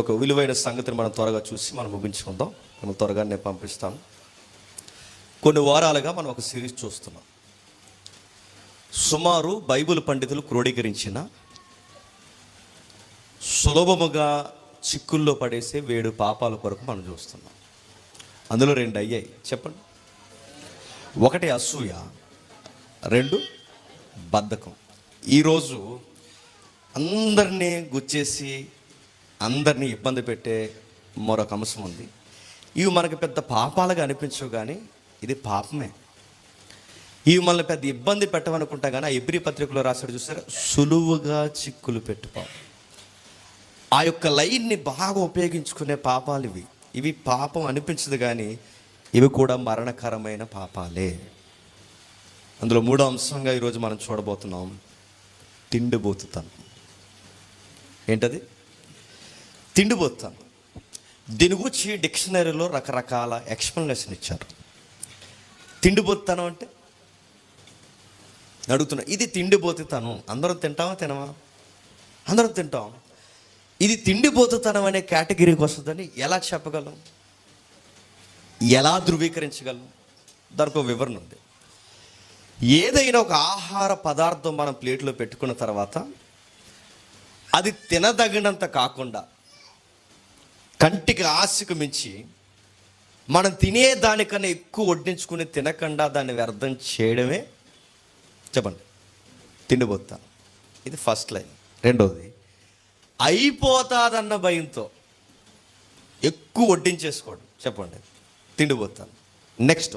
ఒక విలువైన సంగతిని మనం త్వరగా చూసి మనం ముగించుకుందాం. మనం త్వరగా నేను పంపిస్తాను. కొన్ని వారాలుగా మనం ఒక సిరీస్ చూస్తున్నాం. సుమారు బైబిల్ పండితులు క్రోడీకరించిన సులభముగా చిక్కుల్లో పడేసే 7 పాపాల కొరకు మనం చూస్తున్నాం. అందులో 2 అయ్యాయి. చెప్పండి. 1 అసూయ, 2 బద్ధకం. ఈరోజు అందరినీ గుచ్చేసి అందరినీ ఇబ్బంది పెట్టే మరొక అంశం ఉంది. ఇవి మనకు పెద్ద పాపాలుగా అనిపించవు, కానీ ఇది పాపమే. ఇవి మనల్ని పెద్ద ఇబ్బంది పెట్టమనుకుంటా, కానీ ఆ ఎబ్రీ పత్రికలో రాశాడు చూసారా, సులువుగా చిక్కులు పెట్టుపాం. ఆ యొక్క లైన్ని బాగా ఉపయోగించుకునే పాపాలు ఇవి పాపం అనిపించదు, కానీ ఇవి కూడా మరణకరమైన పాపాలే. అందులో 3వ అంశంగా ఈరోజు మనం చూడబోతున్నాం, తిండిబోతుతనం. ఏంటది? తిండిబోతుతనం. దీని గురించి డిక్షనరీలో రకరకాల ఎక్స్ప్లెనేషన్ ఇచ్చారు. తిండిబోతుతనం అంటే అడుగుతున్నా, ఇది తిండిబోతుతనం. అందరం తింటామా తినమా? అందరం తింటాం. ఇది తిండిబోతుతనం అనే కేటగిరీకి వస్తుందని ఎలా చెప్పగలం? ఎలా ధృవీకరించగలం? దానికి ఒక వివరణ ఉంది. ఏదైనా ఒక ఆహార పదార్థం మనం ప్లేట్లో పెట్టుకున్న తర్వాత అది తినదగినంత కాకుండా, కంటికి ఆశకు మించి మనం తినేదానికన్నా ఎక్కువ వడ్డించుకుని తినకుండా దాన్ని వ్యర్థం చేయడమే చెప్పండి తిండిపోతాను. ఇది ఫస్ట్ లైన్. 2వది, అయిపోతాదన్న భయంతో ఎక్కువ వడ్డించేసుకోవడం. చెప్పండి తిండిపోతాను. నెక్స్ట్,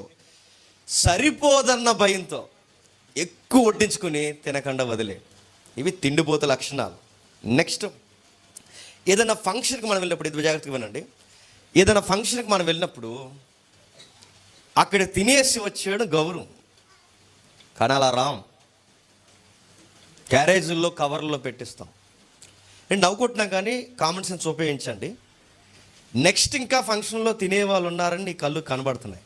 సరిపోదన్న భయంతో ఎక్కువ వడ్డించుకుని తినకుండా వదిలే. ఇవి తిండిపోత లక్షణాలు. నెక్స్ట్, ఏదైనా ఫంక్షన్కి మనం వెళ్ళినప్పుడు, ఇది జాగ్రత్తగా వినండి, ఏదైనా ఫంక్షన్కి మనం వెళ్ళినప్పుడు అక్కడ తినేసి వచ్చేయడం గౌరవం, కానీ అలా రామ్, క్యారేజీల్లో కవర్లలో పెట్టిస్తాం. నేను నవ్వుకుంటున్నా, కానీ కామన్ సెన్స్ ఉపయోగించండి. నెక్స్ట్ ఇంకా ఫంక్షన్లో తినేవాళ్ళు ఉన్నారని నీ కళ్ళు కనబడుతున్నాయి,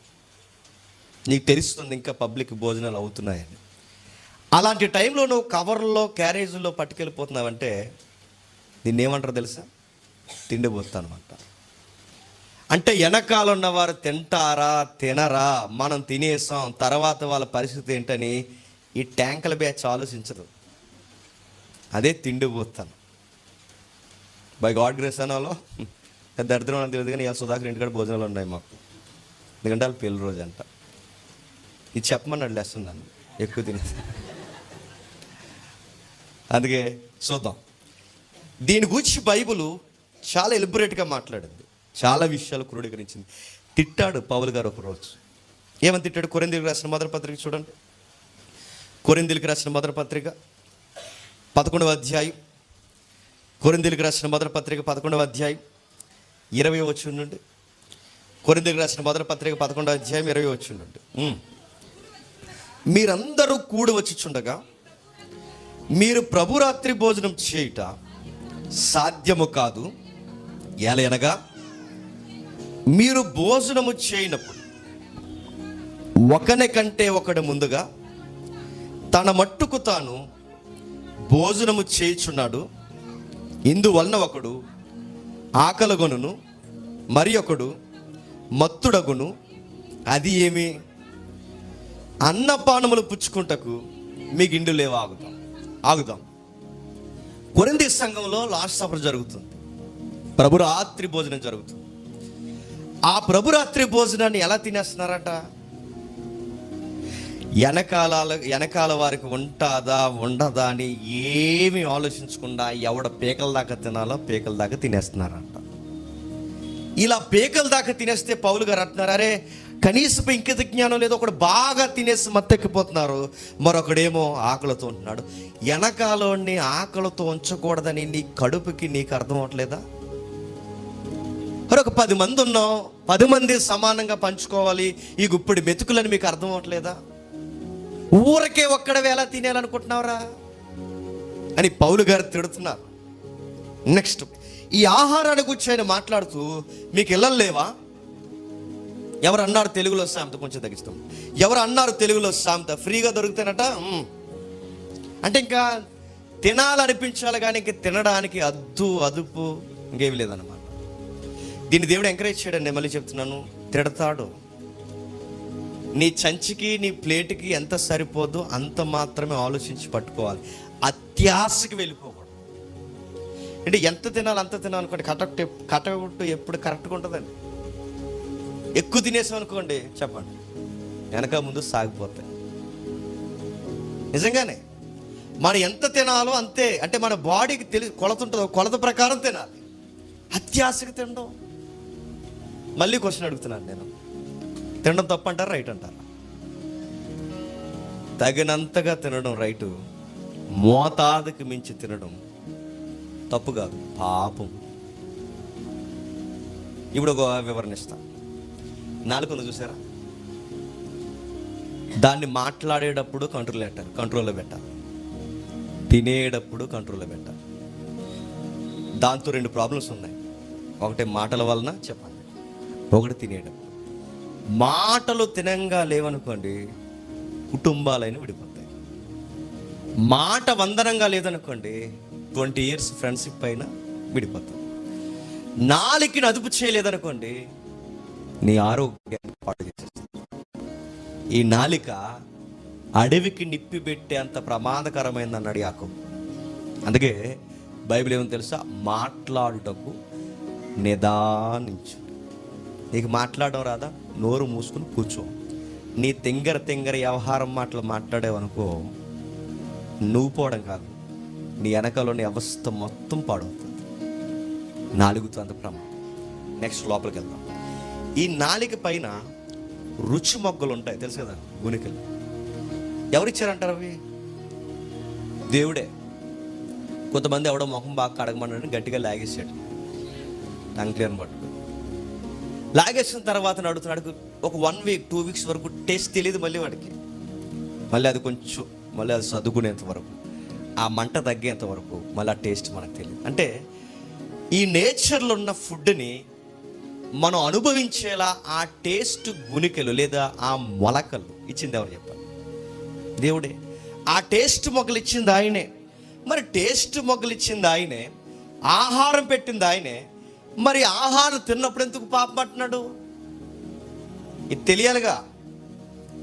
నీకు తెలుస్తుంది ఇంకా పబ్లిక్ భోజనాలు అవుతున్నాయని. అలాంటి టైంలో నువ్వు కవర్లో క్యారేజీల్లో పట్టుకెళ్ళిపోతున్నావంటే దీన్ని ఏమంటారు తెలుసా? తిండిపోతాను అంట. అంటే వెనకాల ఉన్నవారు తింటారా తినరా, మనం తినేసాం, తర్వాత వాళ్ళ పరిస్థితి ఏంటని ఈ ట్యాంకుల బ్యాచ్ ఆలోచించదు. అదే తిండిపోతాను. బై గాడ్ గ్రేస్ అనాలో దరిద్రం అని తెలియదు, కానీ ఇలా సుధాకర్ ఇంటికాడ భోజనాలు ఉన్నాయి మాకు, ఎందుకంటే వాళ్ళు పెళ్లి రోజు అంట. ఇది చెప్పమన్నాడు లెసన్, నన్ను ఎక్కువ తినేసి. అందుకే చూద్దాం. దీని గురించి బైబిల్ చాలా ఎలిబరేట్గా మాట్లాడింది, చాలా విషయాలు క్రోడీకరించింది. తిట్టాడు పౌలు గారు ఒకరోజు. ఏమని తిట్టాడు? కొరింథీయులకు రాసిన మొదటి పత్రిక చూడండి. కొరింథీయులకు రాసిన మొదటి పత్రిక 11వ అధ్యాయం. కొరింథీయులకు రాసిన మొదటి పత్రిక 11వ అధ్యాయం 20వ వచనం నుండి. కొరింథీయులకు రాసిన మొదటి పత్రిక 11వ అధ్యాయం 20వ వచనం నుండి. మీరందరూ కూడి వచ్చిచుండగా మీరు ప్రభురాత్రి భోజనం చేయుట సాధ్యము కాదు. ఎలయనగా మీరు భోజనము చేయనప్పుడు ఒకని కంటే ఒకడు ముందుగా తన మట్టుకు తాను భోజనము చేయుచున్నాడు. ఇందువలన ఒకడు ఆకలిగొనును, మరి ఒకడు మత్తుడగును. అది ఏమి? అన్నపానములు పుచ్చుకుంటకు మీ గిండు లేవా? ఆగుదాం. కొరింథీ సంఘంలో లాస్ట్ సఫర్ జరుగుతుంది, ప్రభురాత్రి భోజనం జరుగుతుంది. ఆ ప్రభురాత్రి భోజనాన్ని ఎలా తినేస్తున్నారట? వెనకాల వారికి ఉంటుందా ఉండదా అని ఏమి ఆలోచించకుండా ఎవడ పేకల దాకా తినాలో పేకల దాకా తినేస్తున్నారంట. ఇలా పేకల దాకా తినేస్తే పౌలు గారు అంటున్నారు, అరే కనీసం ఇంకిత జ్ఞానం లేదు, ఒకడు బాగా తినేసి మత్తెక్కిపోతున్నారు, మరొకడేమో ఆకలితో ఉంటున్నాడు. వెనకాలని ఆకలితో ఉంచకూడదని నీ కడుపుకి నీకు అర్థం అవట్లేదా? మరొక 10 మంది ఉన్నాం, 10 మంది సమానంగా పంచుకోవాలి ఈ గుప్పిడి మెతుకులని మీకు అర్థం అవట్లేదా? ఊరకే ఒక్కడవే ఎలా తినేయాలనుకుంటున్నావురా అని పౌలు గారు తిడుతున్నారు. నెక్స్ట్, ఈ ఆహారాన్ని గురించి ఆయన మాట్లాడుతూ, మీకు ఇళ్ళలు లేవా? ఎవరు అన్నారు తెలుగులో సామెత? కొంచెం తగ్గిస్తాం. ఎవరు అన్నారు తెలుగులో సామెత? ఫ్రీగా దొరుకుతానట. అంటే ఇంకా తినాలనిపించాలి, కానీ ఇంక తినడానికి అద్దు అదుపు ఇంకేమి లేదన్నమాట. దీన్ని దేవుడు ఎంకరేజ్ చేయడం, నేను మళ్ళీ చెప్తున్నాను, తిడతాడు. నీ చంచికి నీ ప్లేట్కి ఎంత సరిపోదో అంత మాత్రమే ఆలోచించి పట్టుకోవాలి. అత్యాశకి వెళ్ళిపోకూడదు. అంటే ఎంత తినాలి అంత తినాలనుకోండి, కటౌట్ ఎప్పుడు కరెక్ట్గా ఉంటుందండి. ఎక్కువ తినేసాం అనుకోండి, చెప్పండి, వెనక ముందు సాగిపోతాయి. నిజంగానే మనం ఎంత తినాలో అంతే, అంటే మన బాడీకి కొలత ఉంటుందో కొలత ప్రకారం తినాలి. అత్యాశకి తినడం. మళ్ళీ క్వశ్చన్ అడుగుతున్నాను నేను, తినడం తప్పు అంటారా రైట్ అంటారా? తగినంతగా తినడం రైటు, మోతాదుకి మించి తినడం తప్పు కాదు, పాపం. ఇప్పుడు ఒక వివరణ ఇస్తా. నాలుగు చూసారా, దాన్ని మాట్లాడేటప్పుడు కంట్రోల్లో పెట్టాలి, తినేటప్పుడు కంట్రోల్లో పెట్టాలి. దాంతో 2 ప్రాబ్లమ్స్ ఉన్నాయి. ఒకటి మాటల వలన చెప్పండి, ఒకటి తినేటప్పుడు. మాటలు తినంగా లేవనుకోండి, కుటుంబాలైన విడిపోతాయి. మాట వందనంగా లేదనుకోండి, 20 years ఫ్రెండ్షిప్ పైన విడిపోతాం. నాలుకని అదుపు చేయలేదనుకోండి, నీ ఆరోగ్యాన్ని పాడు చేసేస్తుంది. ఈ నాలిక అడవికి నిప్పి పెట్టే అంత ప్రమాదకరమైంది అన్నాడు యాకోబు. అందుకే బైబిల్ ఏమని తెలుసా, మాట్లాడుటకు నిదానించు. నీకు మాట్లాడడం రాదా, నోరు మూసుకుని కూర్చో. నీ తెంగర వ్యవహారం మాటలు మాట్లాడేవనుకో, నువ్వు పోవడం కాదు, నీ వెనకలోని అవస్థ మొత్తం పాడవుతుంది. నాలుగుతో అంత ప్రమాదం. నెక్స్ట్ లోపలికి వెళ్దాం. ఈ నాలుక పైన రుచి మొగ్గలు ఉంటాయి, తెలుసు కదా, గునికలు. ఎవరిచ్చారంటారు అవి? దేవుడే. కొంతమంది ఎవడో మొహం బాగా కడగమన్నాడని గట్టిగా లాగేసాడు, టంగ్ క్లియర్ పట్టుకు లాగేసిన తర్వాత నడుతున్నాడు. ఒక 1 week 2 weeks వరకు టేస్ట్ తెలియదు మళ్ళీ వాడికి. మళ్ళీ అది కొంచెం మళ్ళీ అది చదువుకునేంత వరకు, ఆ మంట తగ్గేంత వరకు మళ్ళీ ఆ టేస్ట్ మనకు తెలియదు. అంటే ఈ నేచర్లో ఉన్న ఫుడ్ని మనం అనుభవించేలా ఆ టేస్ట్ గునికలు లేదా ఆ మొలకలు ఇచ్చింది ఎవరు చెప్పాలి? దేవుడే. ఆ టేస్ట్ మొగ్గలు ఇచ్చింది ఆయనే. మరి టేస్ట్ మొగ్గలు ఇచ్చింది ఆయనే, ఆహారం పెట్టింది ఆయనే. మరి ఆహారం తిన్నప్పుడు ఎందుకు పాపం పట్టినాడు? ఇది తెలియాలిగా.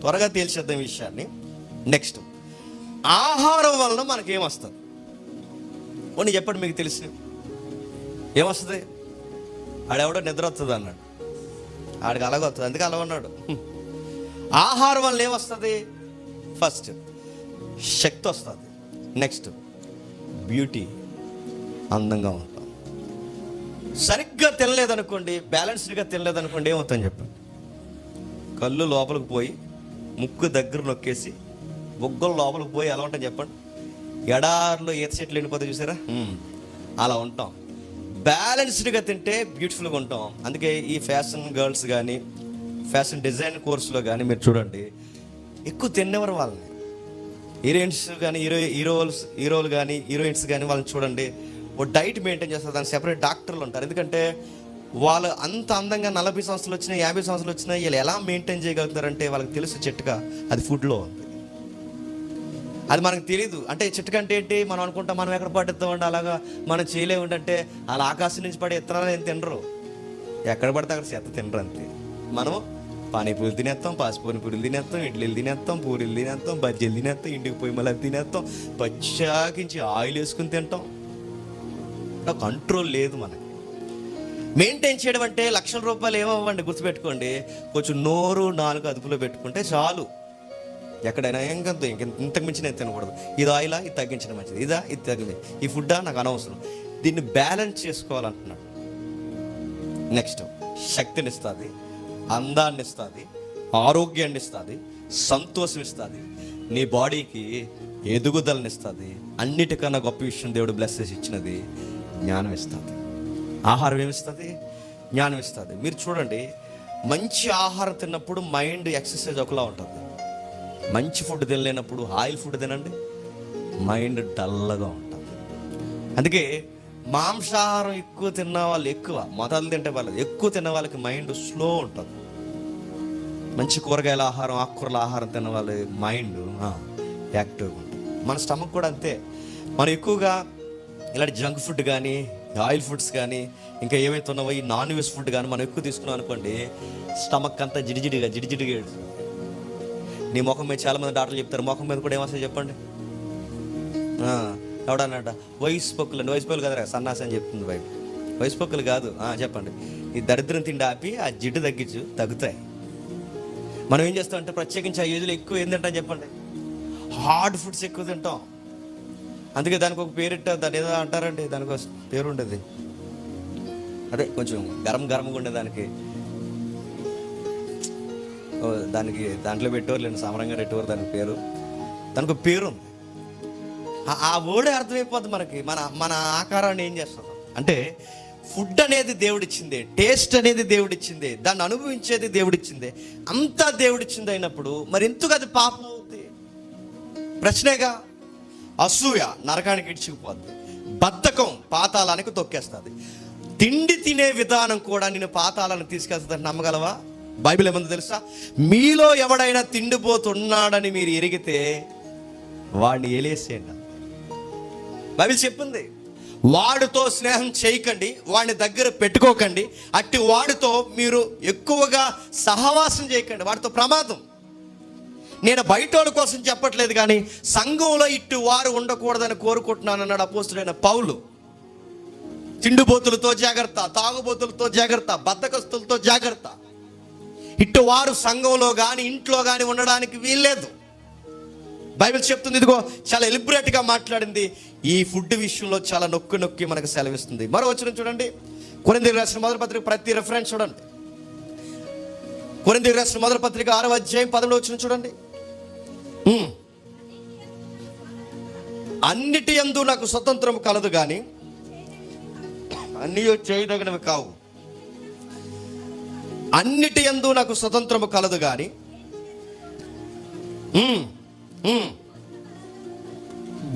త్వరగా తేల్చేద్దాం ఈ విషయాన్ని. నెక్స్ట్, ఆహారం వలన మనకేమొస్తుంది? కొన్ని చెప్పండి, మీకు తెలిసి ఏమొస్తుంది? ఆడెవడో నిద్ర వస్తుంది అన్నాడు, ఆడికి అలాగ వస్తుంది, అందుకే అలా ఉన్నాడు. ఆహారం వల్ల ఏమొస్తుంది? ఫస్ట్ శక్తి వస్తుంది. నెక్స్ట్ బ్యూటీ, అందంగా ఉంటాం. సరిగ్గా తినలేదనుకోండి, బ్యాలెన్స్డ్గా తినలేదనుకోండి, ఏమవుతుందని చెప్పండి, కళ్ళు లోపలికి పోయి ముక్కు దగ్గర నొక్కేసి బొగ్గలు లోపలికి పోయి ఎలా ఉంటాం చెప్పండి, ఎడారిలో ఈత చెట్లు ఎండిపోతే చూసారా, అలా ఉంటాం. బ్యాలెన్స్డ్గా తింటే బ్యూటిఫుల్గా ఉంటాం. అందుకే ఈ ఫ్యాషన్ గర్ల్స్ కానీ ఫ్యాషన్ డిజైన్ కోర్సులో కానీ మీరు చూడండి, ఎక్కువ తినేవారు వాళ్ళని, హీరోయిన్స్ కానీ హీరోలు కానీ హీరోయిన్స్ కానీ వాళ్ళని చూడండి, ఓ డైట్ మెయింటైన్ చేస్తారు. దానికి సెపరేట్ డాక్టర్లు ఉంటారు. ఎందుకంటే వాళ్ళు అంత అందంగా 40 సంవత్సరాలు వచ్చినా 50 సంవత్సరాలు వచ్చినా వీళ్ళు ఎలా మెయింటైన్ చేయగలుగుతారంటే వాళ్ళకి తెలుసు చిట్కా, అది ఫుడ్లో ఉంది. అది మనకు తెలియదు. అంటే చిట్కా అంటే ఏంటి? మనం అనుకుంటాం మనం ఎక్కడ పడిస్తామండి, అలాగా మనం చేయలేము. అంటే అలా ఆకాశం నుంచి పడే ఇత్తనాలు ఏం తినరు, ఎక్కడ పడితే అక్కడ చెత్త తినరు అంతే. మనం పానీపూరి తినేస్తాం, పాసిపూరిపూరీలు తినేస్తాం, ఇడ్లీలు తినేస్తాం, పూరీలు తినేస్తాం, బజ్జీలు తినేస్తాం, ఇంటికి పోయి మళ్ళీ తినేస్తాం, పచ్చాకించి ఆయిల్ వేసుకుని తింటాం. కంట్రోల్ లేదు మనకి. మెయింటైన్ చేయడం అంటే లక్షల రూపాయలు ఏమవ్వండి, గుర్తుపెట్టుకోండి. కొంచెం నోరు నాలుగు అదుపులో పెట్టుకుంటే చాలు. ఎక్కడైనా ఇంతకు మించి నేను తినకూడదు, ఇది ఆయిలా, ఇది తగ్గించడం మంచిది, ఇదా ఇది తగ్గింది, ఈ ఫుడ్డా నాకు అనవసరం. దీన్ని బ్యాలెన్స్ చేసుకోవాలంటున్నాడు. నెక్స్ట్ శక్తిని ఇస్తుంది, అందాన్ని ఇస్తుంది, ఆరోగ్యాన్ని ఇస్తుంది, సంతోషం ఇస్తుంది, నీ బాడీకి ఎదుగుదలని ఇస్తుంది. అన్నిటికన్నా గొప్ప విషయం దేవుడు బ్లెస్ చేసి ఇచ్చినది జ్ఞానం ఇస్తుంది. ఆహారం ఏమిస్తుంది? జ్ఞానం ఇస్తుంది. మీరు చూడండి, మంచి ఆహారం తిన్నప్పుడు మైండ్ ఎక్సర్సైజ్ ఒకలా ఉంటుంది. మంచి ఫుడ్ తినలేనప్పుడు, ఆయిల్ ఫుడ్ తినండి, మైండ్ డల్గా ఉంటుంది. అందుకే మాంసాహారం ఎక్కువ తిన్న వాళ్ళు ఎక్కువ, మొదలు తింటే వాళ్ళు ఎక్కువ తిన్న వాళ్ళకి మైండ్ స్లో ఉంటుంది. మంచి కూరగాయల ఆహారం, ఆకుకూరల ఆహారం తిన్న వాళ్ళ మైండ్ యాక్టివ్గా ఉంటుంది. మన స్టమక్ కూడా అంతే. మనం ఎక్కువగా ఇలాంటి జంక్ ఫుడ్ కానీ ఆయిల్ ఫుడ్స్ కానీ ఇంకా ఏవైతే ఉన్నావో ఈ నాన్ వెజ్ ఫుడ్ కానీ మనం ఎక్కువ తీసుకున్నాం అనుకోండి, స్టమక్ అంతా జిడిజిడిగా ఏడుస్తుంది. నీ ముఖం మీద చాలామంది డాక్టర్లు చెప్తారు, ముఖం మీద కూడా ఏమొస్తుంది చెప్పండి. ఎవడన్నట వయసు పొక్కులు కదరా సన్నాసి అని చెప్తుంది బయట. వయసు పొక్కులు కాదు, చెప్పండి. ఈ దరిద్రం తిండి ఆపి ఆ జిడ్డు తగ్గుతాయి. మనం ఏం చేస్తామంటే ప్రత్యేకించి ఆ ఏజ్లో ఎక్కువ ఏం తింటాం చెప్పండి, హార్డ్ ఫుడ్స్ ఎక్కువ తింటాం. అందుకే దానికి ఒక పేరిట్ట, దాన్ని ఏదో అంటారండి, దానికి పేరు ఉండేది, అదే కొంచెం గరంగా ఉండేదానికి, దాంట్లో పెట్టేవారు లేండి, సమరంగా పెట్టేవారు దానికి పేరు, దానికి ఒక పేరు ఉంది. ఆ వర్డే అర్థమైపోద్ది మనకి. మన ఆకారాన్ని ఏం చేస్తాం అంటే, ఫుడ్ అనేది దేవుడిచ్చిందే, టేస్ట్ అనేది దేవుడిచ్చిందే, దాన్ని అనుభవించేది దేవుడిచ్చిందే, అంతా దేవుడిచ్చింది అయినప్పుడు మరి ఎందుకు అది పాపం అవుతుంది? ప్రశ్నేగా. అసూయ నరకానికి ఇడ్చుకుపోద్ది, బద్ధకం పాతాళానికి తొక్కేస్తుంది, తిండి తినే విధానం కూడా నేను పాతాళానికి తీసుకెళ్తుందని నమ్మగలవా? బైబిల్ ఏమంది తెలుసా? మీలో ఎవడైనా తిండిపోతున్నాడని మీరు ఎరిగితే వాడిని ఏలేసేయండి. బైబిల్ చెప్పింది, వాడితో స్నేహం చేయకండి, వాడిని దగ్గర పెట్టుకోకండి, అట్టి వాడితో మీరు ఎక్కువగా సహవాసం చేయకండి, వాడితో ప్రమాదం. నేను బయట వాళ్ళ కోసం చెప్పట్లేదు, కానీ సంఘంలో ఇట్టు వారు ఉండకూడదని కోరుకుంటున్నాను అన్నాడు అపోస్తుడైన పౌలు. తిండిబోతులతో జాగ్రత్త, తాగుబోతులతో జాగ్రత్త, బద్ధకస్తులతో జాగ్రత్త. ఇట్టు వారు సంఘంలో కానీ ఇంట్లో కానీ ఉండడానికి వీల్లేదు. బైబిల్ చెప్తుంది, ఇదిగో చాలా ఎలిబరేట్గా మాట్లాడింది, ఈ ఫుడ్ విషయంలో చాలా నొక్కి మనకు సెలవిస్తుంది. మరో వచనం చూడండి, కొరింథీయులకు రాసిన మొదటి పత్రిక, ప్రతి రెఫరెన్స్ చూడండి. కొరింథీయులకు రాసిన మొదటి పత్రిక 6వ అధ్యాయం 11వ వచనం చూడండి. అన్నిటి యందు నాకు స్వతంత్రం కలదు కానీ అన్నీ చేయదగినవి కావు. అన్నిటి యందు నాకు స్వతంత్రము కలదు కానీ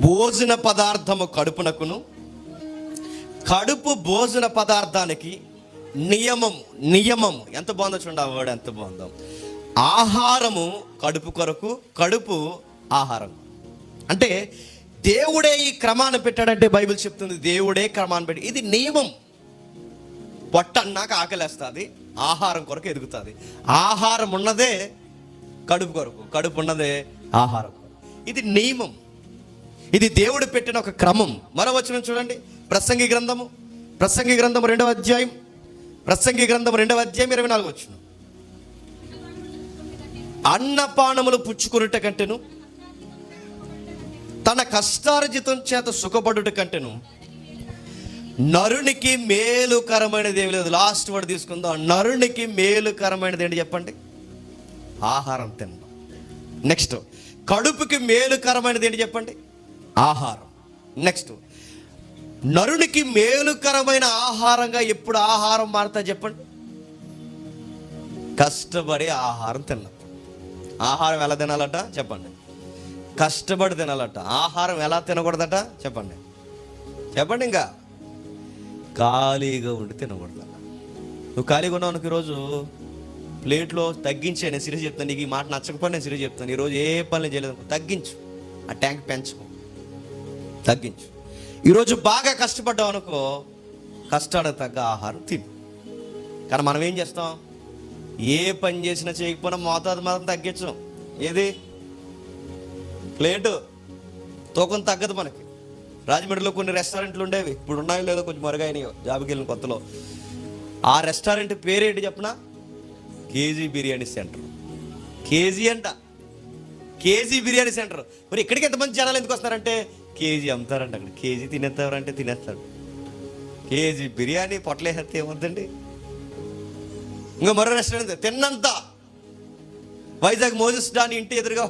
భోజన పదార్థము కడుపునకును, కడుపు భోజన పదార్థానికి నియమము. ఎంత బాగుందో చూడండి, ఆ వర్డ్ ఎంత బాగుందో. ఆహారము కడుపు కొరకు, కడుపు ఆహారం. అంటే దేవుడే ఈ క్రమాన్ని పెట్టాడంటే బైబిల్ చెప్తుంది, దేవుడే క్రమాన్ని పెట్టి, ఇది నియమం. పొట్ట అన్నాక ఆకలేస్తుంది, ఆహారం కొరకు ఎదుగుతుంది. ఆహారం ఉన్నదే కడుపు కొరకు, కడుపు ఉన్నదే ఆహారం కొరకు. ఇది నియమం, ఇది దేవుడు పెట్టిన ఒక క్రమం. మరో వచనం చూడండి, ప్రసంగి గ్రంథము 2వ అధ్యాయం, ప్రసంగి గ్రంథము 2వ అధ్యాయం 24వ వచనం. అన్నపానములు పుచ్చుకొనుట కంటేను, తన కష్టార్జితం చేత సుఖపడుట కంటేను నరునికి మేలుకరమైనది ఏమి లేదు. లాస్ట్ వర్డ్ తీసుకుందాం. నరునికి మేలుకరమైనది ఏంటి చెప్పండి? ఆహారం తినడం. నెక్స్ట్, కడుపుకి మేలుకరమైనది ఏంటి చెప్పండి? ఆహారం. నెక్స్ట్, నరునికి మేలుకరమైన ఆహారంగా ఎప్పుడు ఆహారం మారుతా చెప్పండి? కష్టపడి ఆహారం తిన్నప్పుడు. ఆహారం ఎలా తినాలట చెప్పండి? కష్టపడి తినాలట. ఆహారం ఎలా తినకూడదట చెప్పండి? ఇంకా ఖాళీగా ఉండి తినకూడదు. నువ్వు ఖాళీగా ఉన్నావు అనుకో, ఈరోజు ప్లేట్లో తగ్గించే, నేను సిరీస్ చెప్తాను, నీకు ఈ మాట నచ్చకపోతే నేను సిరీస్ చెప్తాను, ఈరోజు ఏ పని చేయలేదు, తగ్గించు, ఆ ట్యాంక్ పెంచుకో, తగ్గించు. ఈరోజు బాగా కష్టపడ్డావు అనుకో, కష్టానికి తగ్గ ఆహారం తిను. కానీ మనం ఏం చేస్తాం? ఏ పని చేసినా చేయకపోయినా మోతాదు మాత్రం తగ్గించం. ఏది? ప్లేటు తూకం తగ్గదు మనకి. రాజమండ్రిలో కొన్ని రెస్టారెంట్లు ఉండేవి, ఇప్పుడు ఉన్నాయో లేదో కొంచెం మరుగైనయో, జాబ్కి వెళ్ళిన కొత్తలో. ఆ రెస్టారెంట్ పేరేంటి చెప్పనా? KG biryani centre. కేజీ అంట, కేజీ బిర్యానీ సెంటర్. మరి ఇక్కడికి ఎంతమంది జనాలు ఎందుకు వస్తారంటే కేజీ అమ్ముతారంట. అక్కడ కేజీ తినేస్తారంటే తినేస్తాడు. కేజీ బిర్యానీ పొట్టలేస్తే ఏమవుతుందండి? ఇంకా మరో రెస్టారెంట్ తిన్నంత, వైజాగ్ మోజెస్ డాని ఇంటి ఎదురుగా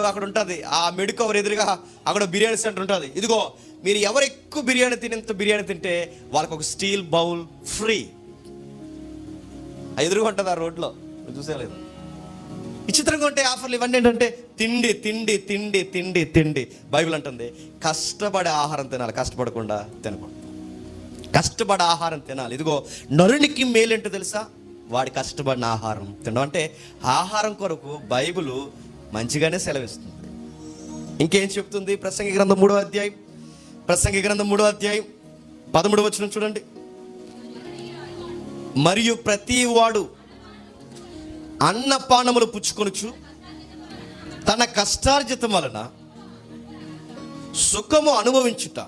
అక్కడ ఉంటుంది, ఆ మెడికవర్ ఎదురుగా అక్కడ బిర్యానీ సెంటర్ ఉంటుంది. ఇదిగో, మీరు ఎవరు ఎక్కువ బిర్యానీ తింటే వాళ్ళకి ఒక స్టీల్ బౌల్ ఫ్రీ. ఎదురుగా ఉంటుంది ఆ రోడ్లో, చూసేలేదు. విచిత్రంగా ఉంటాయి ఆఫర్లు ఇవన్నీ. ఏంటంటే తిండి తిండి తిండి తిండి తిండి. బైబిల్ అంటుంది కష్టపడే ఆహారం తినాలి, కష్టపడకుండా తినకూడదు. కష్టపడే ఆహారం తినాలి. ఇదిగో, నరునికి మేలేంటో తెలుసా? వాడి కష్టపడిన ఆహారం తినడం. అంటే ఆహారం కొరకు బైబిల్ మంచిగానే సెలవిస్తుంది. ఇంకేం చెప్తుంది? ప్రసంగి గ్రంథం 3వ అధ్యాయం 13వ వచనం చూడండి. మరియు ప్రతి వాడు అన్నపానములు పుచ్చుకొనుచు తన కష్టార్జితం వలన సుఖము అనుభవించుట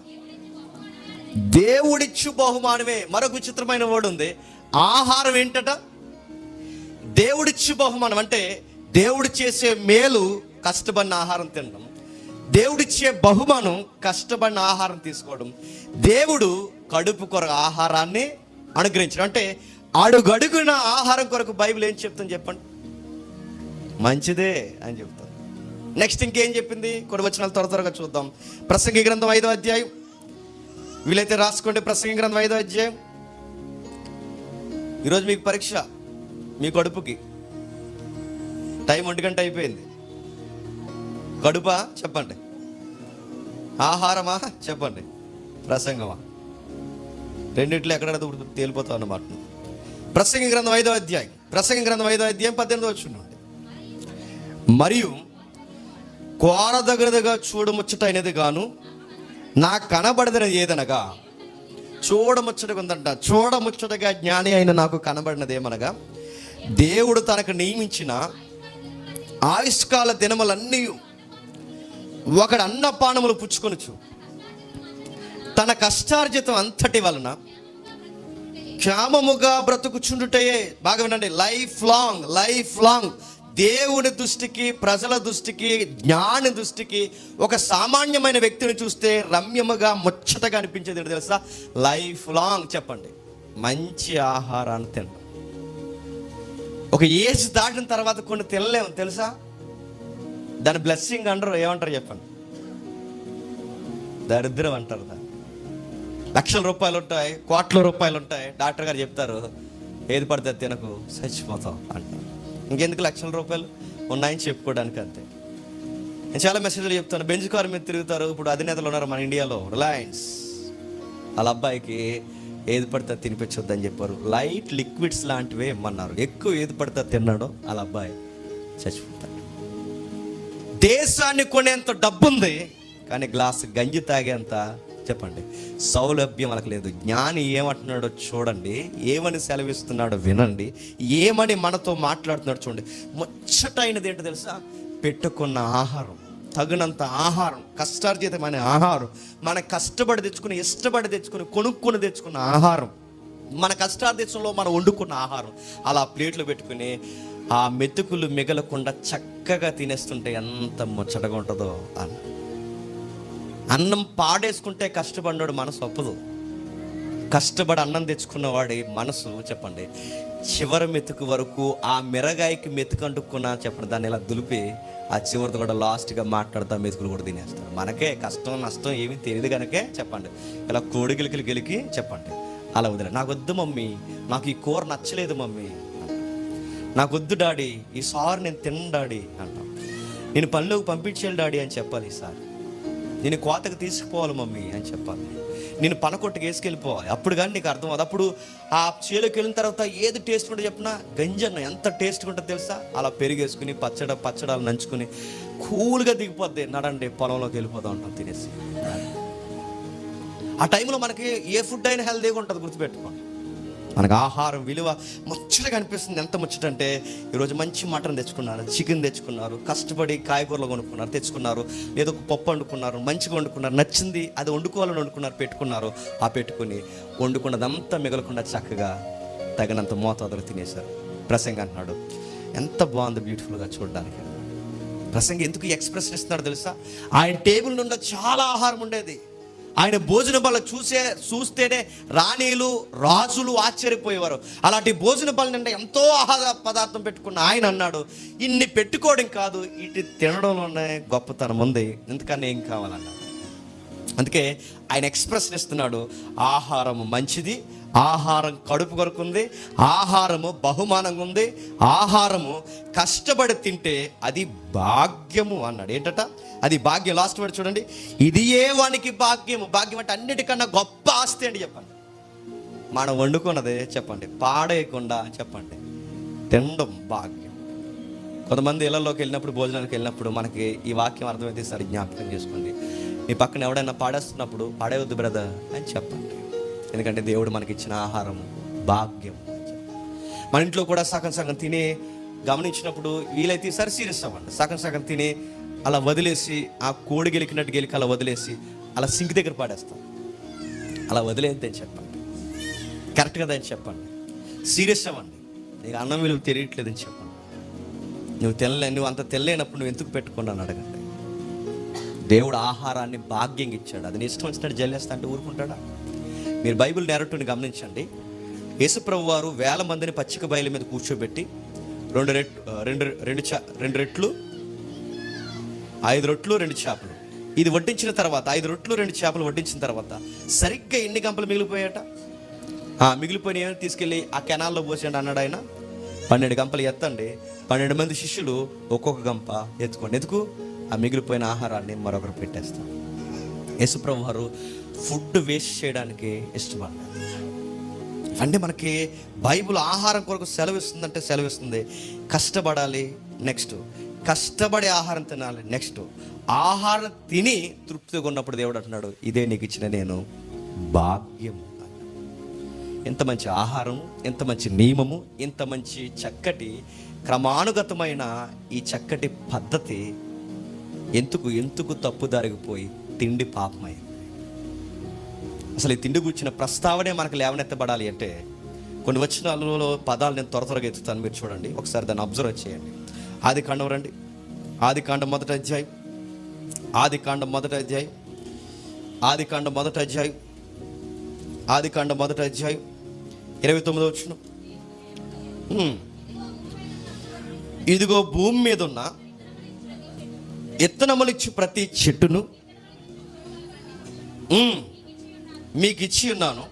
దేవుడిచ్చు బహుమానమే. మరొక విచిత్రమైన వర్డ్ ఉంది. ఆహారం ఏంటట? దేవుడిచ్చు బహుమానం. అంటే దేవుడు చేసే మేలు కష్టపడిన ఆహారం తినడం, దేవుడిచ్చే బహుమానం కష్టపడిన ఆహారం తీసుకోవడం, దేవుడు కడుపు కొరకు ఆహారాన్ని అనుగ్రహించడం. అంటే అడుగడుగున ఆహారం కొరకు బైబిల్ ఏం చెప్తుంది చెప్పండి? మంచిదే అని చెప్తాను. నెక్స్ట్ ఇంకేం చెప్పింది? కొన్ని వచనాలు త్వరగా చూద్దాం. ప్రసంగి గ్రంథం 5వ అధ్యాయం, వీలైతే రాసుకోండి. ప్రసంగి గ్రంథం 5వ అధ్యాయం. ఈరోజు మీకు పరీక్ష, మీ కడుపుకి. టైం 1 గంట అయిపోయింది. కడుపా చెప్పండి, ఆహారమా చెప్పండి, ప్రసంగమా? రెండిట్లో ఎక్కడ తేలిపోతాం అన్నమాట. ప్రసంగి గ్రంథం 5వ అధ్యాయం, ప్రసంగి గ్రంథం 5వ అధ్యాయం 18వ వచనం. మరియు కోరదగినదిగా చూడముచ్చటైనది గాను నా కనబడదని ఏదనగా, చూడముచ్చటగా ఉందంట. చూడముచ్చటగా జ్ఞాని అయిన నాకు కనబడినది ఏమనగా, దేవుడు తనకు నియమించిన ఆయుష్కాల దినములన్నీ ఒకడు అన్నపానములు పుచ్చుకొనుచు తన కష్టార్జితం అంతటి వలన క్షేమముగా బ్రతుకుచుండుటయే. బాగా వినండి, లైఫ్ లాంగ్ దేవుని దృష్టికి, ప్రజల దృష్టికి, జ్ఞాని దృష్టికి ఒక సామాన్యమైన వ్యక్తిని చూస్తే రమ్యముగా ముచ్చటగా అనిపించేది ఏంటి తెలుసా? లైఫ్ లాంగ్ చెప్పండి, మంచి ఆహారాన్ని తినడం. ఒక ఏజ్ దాటిన తర్వాత కొన్ని తినలేము తెలుసా? దాని బ్లెస్సింగ్ అంటారు. ఏమంటారు చెప్పండి? దరిద్రం అంటారు. దాన్ని లక్షల రూపాయలు ఉంటాయి, కోట్ల రూపాయలు ఉంటాయి, డాక్టర్ గారు చెప్తారు ఏది పడితే తినకు, చచ్చిపోతాం అంటారు. ఇంకెందుకు లక్షల రూపాయలు ఉన్నాయని చెప్పుకోవడానికి అంతే. నేను చాలా మెసేజ్లు చెప్తాను. బెంచ్ కార్ మీద తిరుగుతారు. ఇప్పుడు అధినేతలు ఉన్నారు మన ఇండియాలో, రిలయన్స్. వాళ్ళ అబ్బాయికి ఏది పడితే తినిపించొద్దని చెప్పారు. లైట్ లిక్విడ్స్ లాంటివే ఇమ్మన్నారు. ఎక్కువ ఏది పడితే తిన్నాడో వాళ్ళ అబ్బాయి చచ్చిపోతాడు. దేశాన్ని కొనేంత డబ్బు ఉంది, కానీ గ్లాస్ గంజి తాగేంత చెప్పండి సౌలభ్యం వాళ్ళకి లేదు. జ్ఞాని ఏమంటున్నాడో చూడండి, ఏమని సెలవిస్తున్నాడో వినండి, ఏమని మనతో మాట్లాడుతున్నాడో చూడండి. ముచ్చటైనది ఏంటో తెలుసా? పెట్టుకున్న ఆహారం, తగినంత ఆహారం, కష్టార్జితమైన ఆహారం, మన కష్టపడి తెచ్చుకుని, ఇష్టపడి తెచ్చుకుని, కొనుక్కొని తెచ్చుకున్న ఆహారం, మన కష్టార్జితంలో మనం వండుకున్న ఆహారం అలా ప్లేట్లు పెట్టుకుని ఆ మెతుకులు మిగలకుండా చక్కగా తినేస్తుంటే ఎంత ముచ్చటగా ఉంటుందో. అన్నం పాడేసుకుంటే కష్టపడినాడు మనసు ఒప్పదు. కష్టపడి అన్నం తెచ్చుకున్నవాడి మనసు చెప్పండి చివరి మెతుకు వరకు, ఆ మిరగాయకి మెతుకు అంటుకున్నా చెప్పండి దాన్ని ఇలా దులిపి ఆ చివరితో కూడా లాస్ట్గా మాట్లాడుతూ మెతుకులు కూడా తినేస్తారు. మనకే కష్టం నష్టం ఏమీ తెలియదు కనుకే చెప్పండి ఇలా కోడిగిలికి గెలికి చెప్పండి అలా వదిలే. నాకు వద్దు మమ్మీ, నాకు ఈ కూర నచ్చలేదు మమ్మీ, నాకు వద్దు డాడీ, ఈసారి నేను తిన్న డాడీ అంటాం. నేను పనిలోకి పంపించేయాలి డాడీ అని చెప్పాలి. ఈసారి నేను కోతకు తీసుకుపోవాలి మమ్మీ అని చెప్పాలి. నేను పనకొట్టుకు వేసుకెళ్ళిపోవాలి. అప్పుడు కానీ నీకు అర్థం అవుతుంది. అప్పుడు ఆ చేలోకి వెళ్ళిన తర్వాత ఏది టేస్ట్ ఉంటుందో చెప్పినా, గంజన్న ఎంత టేస్ట్ ఉంటుందో తెలుసా? అలా పెరిగేసుకుని పచ్చడాలు నంచుకుని కూల్గా దిగిపోద్ది. నడండి పొలంలోకి వెళ్ళిపోతూ ఉంటాం తినేసి. ఆ టైంలో మనకి ఏ ఫుడ్ అయినా హెల్తీగా ఉంటుంది, గుర్తుపెట్టుకోండి. మనకు ఆహారం విలువ ముచ్చటగా అనిపిస్తుంది. ఎంత ముచ్చటంటే ఈరోజు మంచి మటన్ తెచ్చుకున్నారు, చికెన్ తెచ్చుకున్నారు, కష్టపడి కాయగూరలు కొనుక్కున్నారు, తెచ్చుకున్నారు, ఏదో ఒక పప్పు వండుకున్నారు, మంచిగా వండుకున్నారు, నచ్చింది అది వండుకోవాలని వండుకున్నారు, పెట్టుకున్నారు. ఆ పెట్టుకుని వండుకున్నదంతా మిగలకుండా చక్కగా తగినంత మోతాదులు తినేశారు. ప్రసంగి అంటున్నాడు ఎంత బాగుంది బ్యూటిఫుల్గా చూడడానికి. ప్రసంగి ఎందుకు ఎక్స్ప్రెషన్ ఇస్తున్నాడు తెలుసా? ఆయన టేబుల్ నుండి చాలా ఆహారం ఉండేది. ఆయన భోజన బల్ల చూస్తేనే రాణీలు రాజులు ఆశ్చర్యపోయేవారు. అలాంటి భోజన బల్ల నిండా ఎంతో ఆహార పదార్థం పెట్టుకున్న ఆయన అన్నాడు, ఇన్ని పెట్టుకోవడం కాదు, ఇటు తినడంలోనే గొప్పతనం ఉంది, ఎందుకని ఏం కావాలన్నాడు. అందుకే ఆయన ఎక్స్ప్రెషన్ ఇస్తున్నాడు, ఆహారము మంచిది, ఆహారం కడుపు కొరకు ఉంది, ఆహారము బహుమానంగా ఉంది, ఆహారము కష్టపడి తింటే అది భాగ్యము అన్నాడు. ఏంటట అది భాగ్యం. లాస్ట్ వర్డ్ చూడండి, ఇది ఏ వానికి భాగ్యము. భాగ్యం అంటే అన్నిటికన్నా గొప్ప ఆస్తి అండి. చెప్పండి మనం వండుకున్నదే చెప్పండి పాడేయకుండా చెప్పండి తినడం భాగ్యం. కొంతమంది ఇళ్లలోకి వెళ్ళినప్పుడు, భోజనానికి వెళ్ళినప్పుడు మనకి ఈ వాక్యం అర్థమైతే సరే జ్ఞాపకం చేసుకోండి. మీ పక్కన ఎవడైనా పాడేస్తున్నప్పుడు పాడేవద్దు బ్రదర్ అని చెప్పండి. ఎందుకంటే దేవుడు మనకిచ్చిన ఆహారం భాగ్యం. మన ఇంట్లో కూడా సగం సగం తినే గమనించినప్పుడు వీలైతే ఈసారి సీరియస్ అవ్వండి. సగం సగం తినే అలా వదిలేసి, ఆ కోడి గెలికినట్టు గెలికి అలా వదిలేసి అలా సింక్ దగ్గర పాడేస్తాం. అలా వదిలేదని చెప్పండి, కరెక్ట్ కదా అని చెప్పండి. సీరియస్ అవ్వండి, నీకు అన్నం విలువ తెలియట్లేదని చెప్పండి. నువ్వు అంత తెల్లైనప్పుడు నువ్వు ఎందుకు పెట్టుకున్నాను అడగండి. దేవుడు ఆహారాన్ని భాగ్యంగా ఇచ్చాడు. అది నీ ఇష్టం వచ్చినట్టు జల్లేస్తా అంటే ఊరుకుంటాడా? మీరు బైబిల్ నేరట్టుని గమనించండి. యేసుప్రభు వారు 1000 మందిని పచ్చిక బయలు మీద కూర్చోబెట్టి 2 రెట్లు 5 రొట్లు 2 చేపలు ఇది వడ్డించిన తర్వాత, 5 రొట్లు 2 చేపలు వడ్డించిన తర్వాత సరిగ్గా ఎన్ని గంపలు మిగిలిపోయాట? మిగిలిపోయిన తీసుకెళ్ళి ఆ కెనాల్లో పోసేయండి అన్నాడు ఆయన. 12 గంపలు ఎత్తండి. 12 మంది శిష్యులు ఒక్కొక్క గంప ఎత్తుకోండి. ఎందుకు? ఆ మిగిలిపోయిన ఆహారాన్ని మరొకరు పెట్టేస్తాం. యేసుప్రభు వారు ఫుడ్ వేస్ట్ చేయడానికి ఇష్టపడ్డారు. అంటే మనకి బైబిల్ ఆహారం కొరకు సెలవిస్తుందంటే సెలవిస్తుంది. కష్టపడాలి, నెక్స్ట్ కష్టపడి ఆహారం తినాలి, నెక్స్ట్ ఆహారం తిని తృప్తిగా ఉన్నప్పుడు దేవుడు అంటున్నాడు, ఇదే నీకు ఇచ్చిన నేను భాగ్యము. ఎంత మంచి ఆహారం, ఎంత మంచి నియమము, ఎంత మంచి చక్కటి క్రమానుగతమైన ఈ చక్కటి పద్ధతి ఎందుకు తప్పుదారిగిపోయి తిండి పాపమైంది. అసలు ఈ తిండి గురించిన ప్రస్తావనే మనకు లేవనెత్తబడాలి అంటే కొన్ని వచనాలలో పదాలు నేను త్వరగా ఎత్తుతాను, మీరు చూడండి, ఒకసారి దాన్ని అబ్జర్వ్ చేయండి. ఆదికాండం రండి. ఆదికాండం మొదటి అధ్యాయం 29వ వచనం. ఇదిగో భూమి మీద ఉన్న ఇత్తనములిచ్చి ప్రతి చెట్టును మీకు ఇచ్చి ఉన్నాను,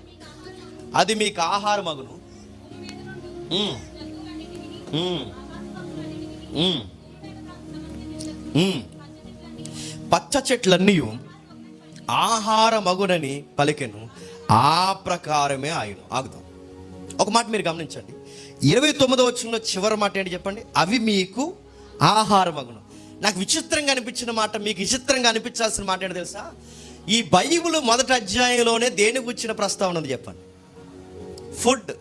అది మీకు ఆహారమగును. పచ్చ చెట్లన్నీ ఆహారమగునని పలికెను, ఆ ప్రకారమే ఆయన. ఆగుదాం. ఒక మాట మీరు గమనించండి. 29వ వచనంలో చివరి మాట ఏంటి చెప్పండి? అవి మీకు ఆహారమగును. నాకు విచిత్రంగా అనిపించిన మాట, మీకు విచిత్రంగా అనిపించాల్సిన మాట ఏంటి తెలుసా? ఈ బైబిల్ మొదటి అధ్యాయంలోనే దేని గురించిన ప్రస్తావన ఉంది చెప్పండి? ఫుడ్,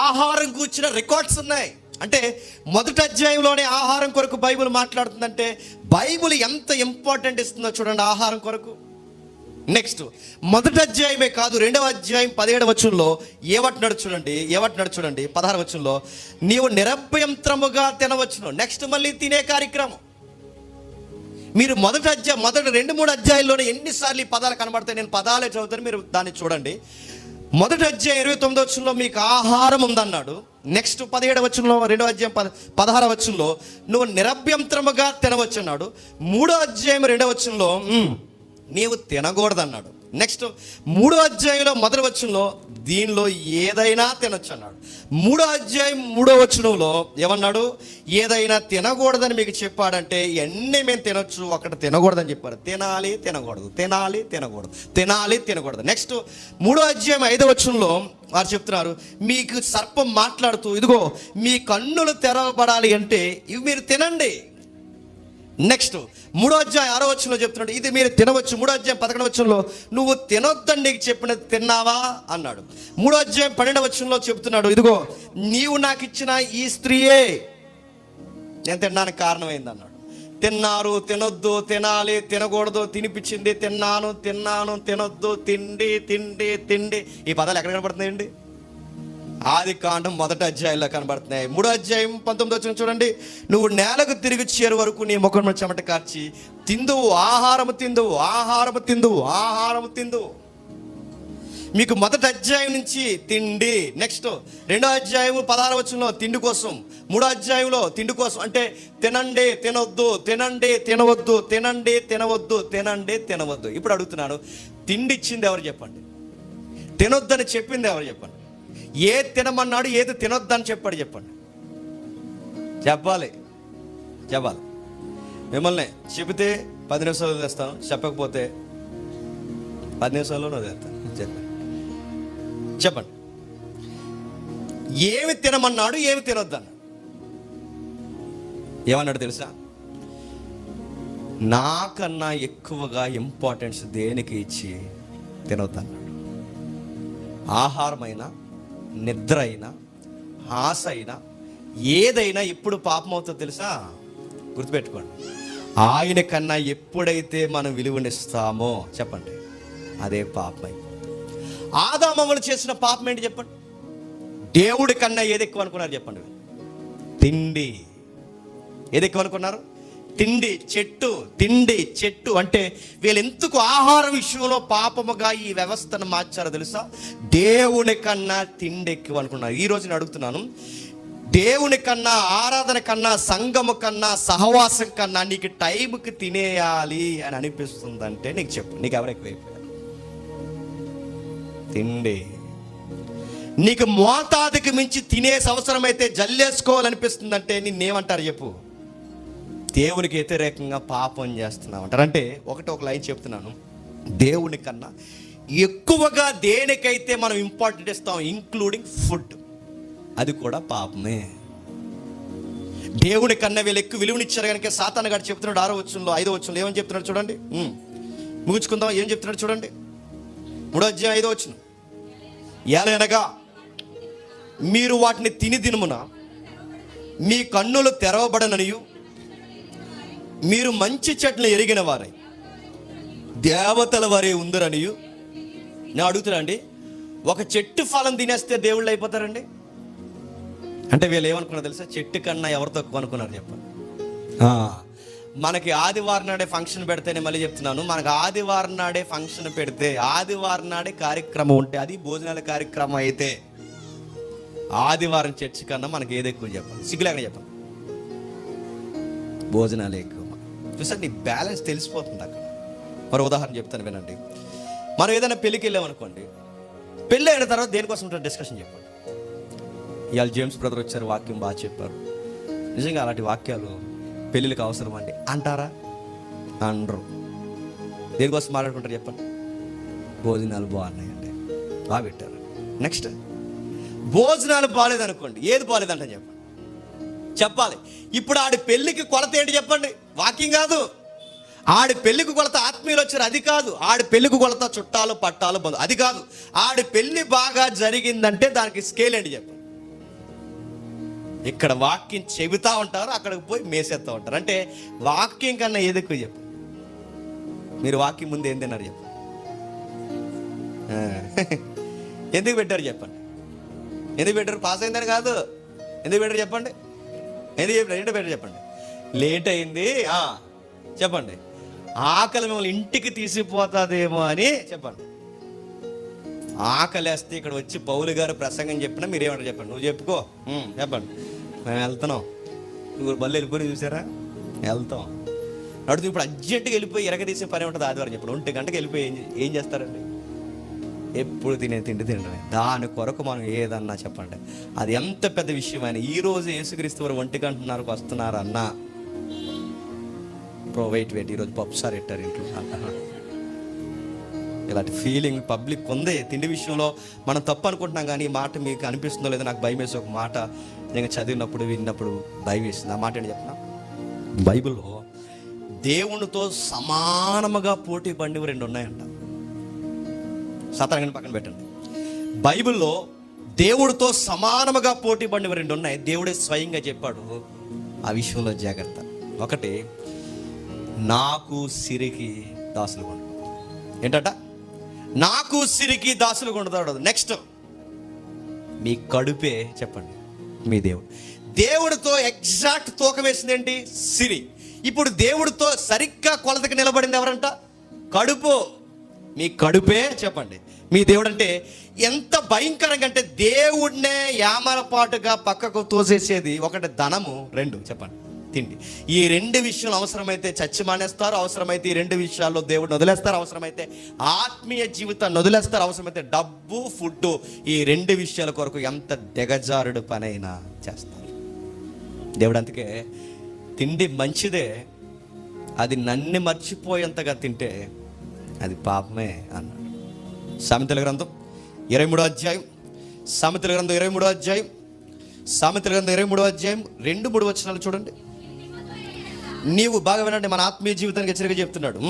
ఆహారం కూర్చిన రికార్డ్స్ ఉన్నాయి. అంటే మొదటి అధ్యాయంలోనే ఆహారం కొరకు బైబిల్ మాట్లాడుతుందంటే బైబిల్ ఎంత ఇంపార్టెంట్ ఇస్తుందో చూడండి ఆహారం కొరకు. నెక్స్ట్ మొదటి అధ్యాయమే కాదు, 2వ అధ్యాయం 17వ వచనంలో ఏమంటున్నాడు చూడండి. 16వ వచనంలో నీవు నిరభ్యంతరముగా తినవచ్చును. నెక్స్ట్ మళ్ళీ తినే కార్యక్రమం. మీరు మొదటి 2-3 అధ్యాయాల్లోనే ఎన్నిసార్లు ఈ పదాలు కనబడతాయి? నేను పదాలే చదువుతాను, మీరు దాన్ని చూడండి. మొదటి అధ్యాయం 29వ వచనంలో మీకు ఆహారం ఉందన్నాడు. నెక్స్ట్ 17వ వచనంలో, 2వ అధ్యాయం 16వ వచనంలో నువ్వు నిరభ్యంతరముగా తినవచ్చు అన్నాడు. 3వ అధ్యాయం 2వ వచనంలో నీవు తినకూడదు అన్నాడు. నెక్స్ట్ 3వ అధ్యాయంలో మొదటి వచనంలో దీనిలో ఏదైనా తినొచ్చు అన్నాడు. 3వ అధ్యాయం 3వ వచనంలో ఏమన్నాడు? ఏదైనా తినకూడదని మీకు చెప్పాడంటే ఎన్ని మేము తినొచ్చు, ఒకటి తినకూడదని చెప్పారు. తినాలి తినకూడదు. నెక్స్ట్ 3వ అధ్యాయం 5వ వచనంలో వారు చెప్తున్నారు, మీకు సర్పం మాట్లాడుతూ, ఇదిగో మీ కన్నులు తెరవబడాలి అంటే ఇవి మీరు తినండి. నెక్స్ట్ 3వ అధ్యాయం 6వ వచనంలో చెప్తున్నాడు, ఇది మీరు తినవచ్చు. 3వ అధ్యాయం 11వ వచనంలో నువ్వు తినొద్దని నీకు చెప్పినది తిన్నావా అన్నాడు. 3వ అధ్యాయం 12వ వచనంలో చెప్తున్నాడు, ఇదిగో నీవు నాకు ఇచ్చిన ఈ స్త్రీయే నేను తినడానికి కారణమైంది అన్నాడు. తిన్నారు, తినొద్దు, తినాలి, తినకూడదు, తినిపించింది, తిన్నాను, తినొద్దు, తిండి. ఈ పదాలు ఎక్కడ కనబడుతున్నాయండి? ఆదికాండం మొదటి అధ్యాయంలో కనబడుతున్నాయి. 3వ అధ్యాయం 19వ వచనం చూడండి, నువ్వు నేలకు తిరిగి చేరు వరకు నీ ముఖం చెమట కార్చి తిందువు, ఆహారము తిందువు. మీకు మొదటి అధ్యాయం నుంచి తిండి. నెక్స్ట్ 2వ అధ్యాయం 16వ వచనంలో తిండి కోసం, 3వ అధ్యాయంలో తిండి కోసం. అంటే తినండి, తినవద్దు. ఇప్పుడు అడుగుతున్నాను, తిండి ఇచ్చింది ఎవరు చెప్పండి? తినొద్దని చెప్పింది ఎవరు చెప్పండి? ఏది తినమన్నాడు, ఏది తినొద్దని చెప్పాడు చెప్పండి? చెప్పాలి. మిమ్మల్ని చెబితే 10 నిమిషాలు వదిలేస్తాను, చెప్పకపోతే 10 నిమిషాల్లోనే వదిలేస్తాను. చెప్పండి, ఏమి తినమన్నాడు, ఏమి తినొద్దన్నాడు? ఏమన్నాడు తెలుసా? నాకన్నా ఎక్కువగా ఇంపార్టెన్స్ దేనికి ఇచ్చి తినొద్దన్నాడు. ఆహారమైనా, నిద్ర అయినా, ఆశ అయినా, ఏదైనా ఎప్పుడు పాపం అవుతుందో తెలుసా? గుర్తుపెట్టుకోండి. ఆయన కన్నా ఎప్పుడైతే మనం విలువనిస్తామో చెప్పండి, అదే పాపం అయిపోతుంది. ఆదామవ్వలు చేసిన పాపం ఏంటి చెప్పండి? దేవుడి కన్నా ఏది ఎక్కువ అనుకున్నారు చెప్పండి? తిండి. ఏది ఎక్కువ అనుకున్నారు? తిండి. చెట్టు అంటే వీళ్ళు ఎందుకు ఆహార విషయంలో పాపముగా ఈ వ్యవస్థను మార్చారో తెలుసా? దేవుని కన్నా తిండి ఎక్కువ అనుకున్నారు. ఈ రోజు నేను అడుగుతున్నాను, దేవుని కన్నా, ఆరాధన కన్నా, సంఘము కన్నా, సహవాసం కన్నా నీకు టైంకి తినేయాలి అని అనిపిస్తుందంటే నీకు చెప్పు, నీకు ఎవరు ఎక్కువైపోయారు? తిండి. నీకు మోతాదుకి మించి తినేసి అవసరమైతే జల్లేసుకోవాలనిపిస్తుందంటే నిన్నేమంటారు చెప్పు? దేవునికి వ్యతిరేకంగా పాపం చేస్తున్నావు అంటారు. అంటే ఒక లైన్ చెప్తున్నాను, దేవుని కన్నా ఎక్కువగా దేనికైతే మనం ఇంపార్టెంట్ ఇస్తాం, ఇంక్లూడింగ్ ఫుడ్, అది కూడా పాపమే. దేవుని కన్నా వీళ్ళు ఎక్కువ విలువనిచ్చారు కనుక సాతాను గారు చెప్తున్నాడు 6వ వచనంలో 5వ వచనంలో ఏమని చెప్తున్నాడు చూడండి. ముగించుకుందాం. ఏం చెప్తున్నాడు చూడండి. 3వ అధ్యాయం 5వ వచనం. ఏలయనగా మీరు వాటిని తిని దినమున మీ కన్నులు తెరవబడననియు మీరు మంచి చెట్లు ఎరిగిన వారై దేవతల వారే ఉందరనియు. నేను అడుగుతున్నా అండి, ఒక చెట్టు ఫలం తినేస్తే దేవుళ్ళు అయిపోతారండి? అంటే వీళ్ళు ఏమనుకున్నారు తెలుసా? చెట్టు కన్నా ఎవరు తక్కువ అనుకున్నారు చెప్పండి. మనకి ఆదివారం నాడే ఫంక్షన్ పెడితేనే, మళ్ళీ చెప్తున్నాను, మనకు ఆదివారం నాడే ఫంక్షన్ పెడితే, ఆదివారం నాడే కార్యక్రమం ఉంటే, అది భోజనాల కార్యక్రమం అయితే, ఆదివారం చర్చి కన్నా మనకి ఏది ఎక్కువ చెప్పండి? సిగ్గులేక చెప్పండి, భోజనాలు ఎక్కువ. చూసారు, నీ బ్యాలెన్స్ తెలిసిపోతుంది అక్కడ. మరో ఉదాహరణ చెప్తాను వినండి. మనం ఏదైనా పెళ్ళికి వెళ్ళామనుకోండి, పెళ్ళి అయిన తర్వాత దేనికోసం ఉంటుంది డిస్కషన్ చెప్పండి. ఇవాళ జేమ్స్ బ్రదర్ వచ్చారు, వాక్యం బాగా చెప్పారు. నిజంగా అలాంటి వాక్యాలు పెళ్ళిళ్ళకి అవసరం అండి అంటారా? అనరు. దేనికోసం మాట్లాడుకుంటారు చెప్పండి? భోజనాలు బాగున్నాయండి, బాగా పెట్టారు. నెక్స్ట్, భోజనాలు బాగాలేదనుకోండి, ఏది బాగాలేదంటే చెప్పాలి. ఇప్పుడు ఆడి పెళ్ళికి కొలత ఏంటి చెప్పండి? వాక్యం కాదు. ఆడి పెళ్లికి కొలత ఆత్మీయులు వచ్చారు, అది కాదు. ఆడి పెళ్లికి కొలత చుట్టాలు, పట్టాలు, బంధు, అది కాదు. ఆడి పెళ్లి బాగా జరిగిందంటే దానికి స్కేల్ ఏంటి చెప్పండి? ఇక్కడ వాక్యం చెబుతా ఉంటారు, అక్కడికి పోయి మేసేస్తూ ఉంటారు. అంటే వాక్యం కన్నా ఏది ఎక్కువ చెప్పు? మీరు వాక్యం ముందు ఏం తిన్నారు చెప్పండి? ఎందుకు పెట్టారు చెప్పండి? ఎందుకు పెట్టారు? పాస్ అయిందని కాదు. ఎందుకు పెట్టారు చెప్పండి? ఎందుకు పెట్టారు చెప్పండి? లేట్ అయింది చెప్పండి. ఆకలి మిమ్మల్ని ఇంటికి తీసిపోతుందేమో అని చెప్పండి. ఆకలేస్తే ఇక్కడ వచ్చి పౌలు గారు ప్రసంగం చెప్పినా మీరేమంటారు చెప్పండి? నువ్వు చెప్పుకో, చెప్పండి. మేము వెళ్తున్నాం. నువ్వు బళ్ళు వెళ్ళిపోయి చూసారా? వెళ్తాం. అడుగుతూ ఇప్పుడు అర్జెంటుగా వెళ్ళిపోయి ఎరగదీసే పని ఉంటుంది. ఆదివారం చెప్పండి 1 గంటకి వెళ్ళిపోయి ఏం చేస్తారండి? ఎప్పుడు తిండి తినడమే. దాని కొరకు మనం ఏదన్నా చెప్పండి, అది ఎంత పెద్ద విషయమైనా. ఈరోజు యేసుక్రీస్తు వారు 1 గంటన్నరకు వస్తున్నారన్నా, వెయిట్ ఈరోజు పప్పుసారి పెట్టారు ఇంట్లో, ఇలాంటి ఫీలింగ్ పబ్లిక్ ఉంది. తిండి విషయంలో మనం తప్పు అనుకుంటున్నాం, కానీ ఈ మాట మీకు అనిపిస్తుందో లేదో నాకు భయం వేసి ఒక మాట నేను చదివినప్పుడు విన్నప్పుడు భయం వేసింది. ఆ మాట ఏంటి చెప్పిన? బైబిల్లో దేవునితో సమానముగా పోటీ పడినవి 2 ఉన్నాయంట. సాతాను పక్కన పెట్టండి. బైబిల్లో దేవుడితో సమానముగా పోటీ పడినవి 2 ఉన్నాయి. దేవుడే స్వయంగా చెప్పాడు. ఆ విషయంలో జాగ్రత్త. ఒకటి, నాకు సిరికి దాసులు కొండ. ఏంటట? నాకు సిరికి దాసులు కొండతాడు. నెక్స్ట్, మీ కడుపే చెప్పండి మీ దేవుడు. దేవుడితో ఎగ్జాక్ట్ తూకం వేసింది ఏంటి? సిరి. ఇప్పుడు దేవుడితో సరిగ్గా కొలతకి నిలబడింది ఎవరంట? కడుపు. మీ కడుపే చెప్పండి మీ దేవుడు. అంటే ఎంత భయంకరంగా అంటే దేవుడినే యామరపాటుగా పక్కకు తోసేసేది. ఒకటి ధనము, 2 చెప్పండి తిండి. ఈ 2 విషయాలు అవసరమైతే చచ్చి మానేస్తారు, అవసరమైతే ఈ 2 విషయాల్లో దేవుడిని వదిలేస్తారు, అవసరమైతే ఆత్మీయ జీవితాన్ని వదిలేస్తారు, అవసరమైతే డబ్బు, ఫుడ్, ఈ 2 విషయాల కొరకు ఎంత దిగజారుడు పనైనా చేస్తారు. దేవుడు అందుకే తిండి మంచిదే, అది నన్ను మర్చిపోయేంతగా తింటే అది పాపమే అన్నాడు. సామెతల గ్రంథం 23వ అధ్యాయం, సామెతల గ్రంథం 23వ అధ్యాయం, సామెతల గ్రంథం 23వ అధ్యాయం 2-3 వచనాలు చూడండి. నీవు బాగా వినండి, మన ఆత్మీయ జీవితానికి హెచ్చరిక చెప్తున్నాడు.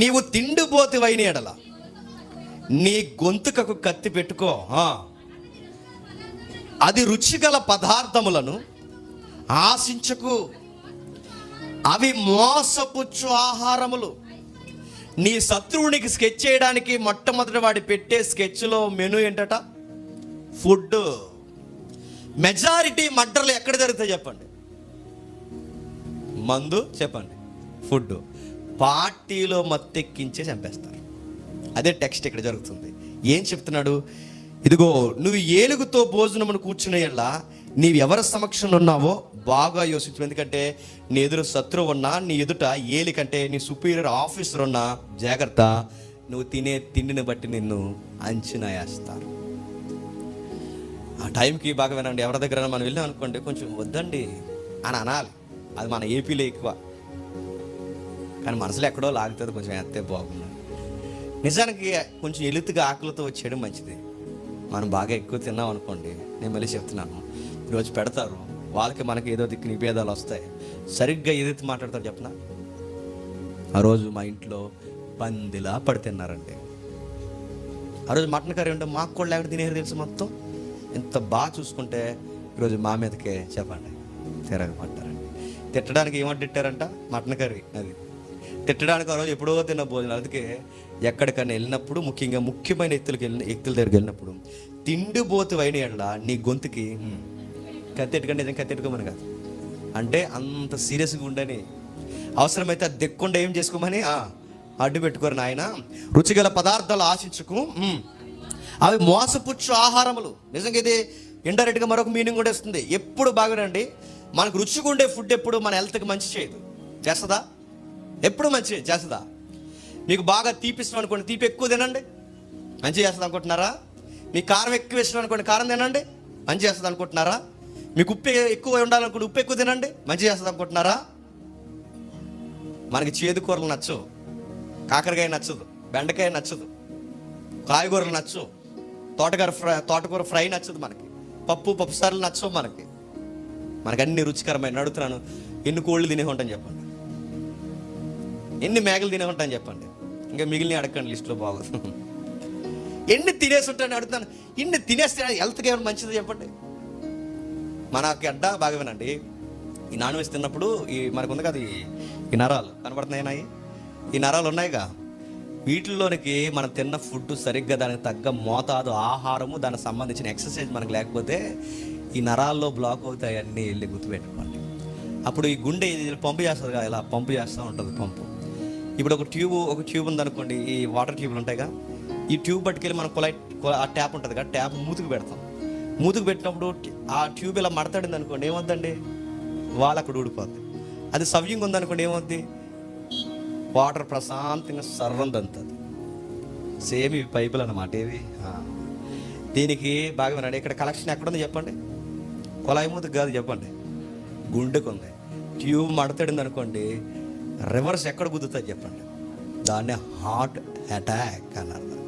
నీవు తిండిపోతు వైన ఎడల నీ గొంతుకకు కత్తి పెట్టుకో. అది రుచిగల పదార్థములను ఆశించకు, అవి మోసపుచ్చు ఆహారములు. నీ శత్రువునికి స్కెచ్ చేయడానికి మొట్టమొదటి వాడి పెట్టే స్కెచ్లో మెనూ ఏంటట? ఫుడ్. మెజారిటీ మర్డర్లు ఎక్కడ జరుగుతాయి చెప్పండి? మందు, చెప్పండి, ఫుడ్. పార్టీలో మత్తెక్కించే చంపేస్తారు. అదే టెక్స్ట్ ఇక్కడ జరుగుతుంది. ఏం చెప్తున్నాడు? ఇదిగో, నువ్వు ఏలుగుతో భోజనమును కూర్చునేలా నీవు ఎవరి సమక్షంలో ఉన్నావో బాగా యోచించు. ఎందుకంటే నీ ఎదురు శత్రువు ఉన్నా, నీ ఎదుట ఏలి కంటే నీ సుపీరియర్ ఆఫీసర్ ఉన్నా జాగ్రత్త, నువ్వు తినే తిండిని బట్టి నిన్ను అంచనా వేస్తారు. ఆ టైంకి బాగా వినండి. ఎవరి దగ్గర మనం వెళ్ళాం అనుకోండి, కొంచెం వద్దండి అని అనాలి. అది మన ఏపీలో ఎక్కువ, కానీ మనసులో ఎక్కడో లాగుతుంది, కొంచెం వేస్తే బాగుంది. నిజానికి కొంచెం ఎలుతుగా ఆకలితో వచ్చేయడం మంచిది. మనం బాగా ఎక్కువ తిన్నాం అనుకోండి, నేను మళ్ళీ చెప్తున్నాను, ఈరోజు పెడతారు, వాళ్ళకి మనకి ఏదో దిక్కు నిభేదాలు వస్తాయి. సరిగ్గా ఏదైతే మాట్లాడతారు చెప్పనా? ఆ రోజు మా ఇంట్లో పందిలా పడి తిన్నారండి. ఆ రోజు మటన్ కర్రీ ఉంటే మాకు కూడా లేకుండా తినేది తెలుసు. మొత్తం ఎంత బాగా చూసుకుంటే ఈరోజు మా మీదకే చెప్పండి తిరగమంటారండి. తిట్టడానికి ఏమంటారంట? Mutton curry. అది తిట్టడానికి ఆ రోజు ఎప్పుడో తిన్న భోజనం. అందుకే ఎక్కడికైనా వెళ్ళినప్పుడు, ముఖ్యంగా ముఖ్యమైన వ్యక్తుల దగ్గరికి వెళ్ళినప్పుడు, తిండిబోతు అయిన ఎడల నీ గొంతుకి కత్తెట్టుకండి. నిజంగా కత్తెట్టుకోమని కాదు, అంటే అంత సీరియస్గా ఉండని, అవసరమైతే అది దిక్కుండా ఏం చేసుకోమని అడ్డు పెట్టుకోరు నాయన. రుచిగల పదార్థాలు ఆశించుకు, అవి మోసపుచ్చు ఆహారములు. నిజంగా ఇది ఇండైరెక్ట్గా మరొక మీనింగ్ కూడా వస్తుంది. ఎప్పుడు బాగానండి, మనకు రుచిగా ఉండే ఫుడ్ ఎప్పుడు మన హెల్త్కి మంచి చేయదు. చేస్తుందా? ఎప్పుడు మంచి చేస్తుందా? మీకు బాగా తీపి ఇష్టం అనుకోండి, తీపి ఎక్కువ తినండి, మంచి చేస్తుంది అనుకుంటున్నారా? మీకు కారం ఎక్కువ ఇష్టం అనుకోండి, కారం తినండి, మంచి చేస్తుంది అనుకుంటున్నారా? మీకు ఉప్పు ఎక్కువ ఉండాలనుకోండి, ఉప్పు ఎక్కువ తినండి, మంచి చేస్తుంది అనుకుంటున్నారా? మనకి చేదు కూరలు నచ్చవు, కాకరకాయ నచ్చదు, బెండకాయ నచ్చదు, కాయగూరలు నచ్చవు, తోటకూర ఫ్రై నచ్చదు, మనకి పప్పు సార్లు నచ్చవు. మనకి అన్ని రుచికరమైన. అడుగుతున్నాను, ఎన్ని కోళ్ళు తినే ఉంటాను చెప్పండి, ఎన్ని మేకలు తినే ఉంటాను చెప్పండి, ఇంకా మిగిలిన అడగండి, లిస్టులో బాగోదు. ఎన్ని తినేసి ఉంటాను అడుగుతాను. ఇన్ని తినేస్తే హెల్త్కి ఏమైనా మంచిది చెప్పండి? మనకి అడ్డా బాగా వినండి. ఈ నాన్ వెజ్ తిన్నప్పుడు మనకు ఉంది కదా, ఈ నరాలు కనబడుతున్నాయి. ఈ నరాలు ఉన్నాయిగా, వీటిల్లోనికి మనం తిన్న ఫుడ్ సరిగ్గా దానికి తగ్గ మోతాదు ఆహారము, దానికి సంబంధించిన ఎక్సర్సైజ్ మనకు లేకపోతే ఈ నరాల్లో బ్లాక్ అవుతాయి. అన్నీ వెళ్ళి గుర్తుపెట్టుకోండి. అప్పుడు ఈ గుండె పంపు చేస్తుంది కదా, ఇలా పంపు చేస్తూ ఉంటుంది పంపు. ఇప్పుడు ఒక ట్యూబ్ ఉందనుకోండి, ఈ వాటర్ ట్యూబ్లు ఉంటాయిగా, ఈ ట్యూబ్ పట్టుకెళ్ళి మనం ఆ ట్యాప్ ఉంటుంది కదా, ట్యాప్ మూతుకు పెడతాం. మూతుకు పెట్టినప్పుడు ఆ ట్యూబ్ ఇలా మడతాడింది అనుకోండి, ఏమవుద్దండి? వాళ్ళు అక్కడ ఊడిపోద్ది. అది సవ్యంగా ఉందనుకోండి, ఏమవుద్ది? వాటర్ ప్రశాంతంగా సర్రం దంతుంది. సేమ్ ఇవి పైపులు అన్నమాట. ఇవి దీనికి బాగా వినండి. ఇక్కడ కలెక్షన్ ఎక్కడుంది చెప్పండి? కొలాయి మూతకు కాదు చెప్పండి, గుండెకు ఉంది. ట్యూబ్ మడతాడింది అనుకోండి, రివర్స్ ఎక్కడ గుద్దుతుంది చెప్పండి? దాన్నే హార్ట్ అటాక్ అన్నారు.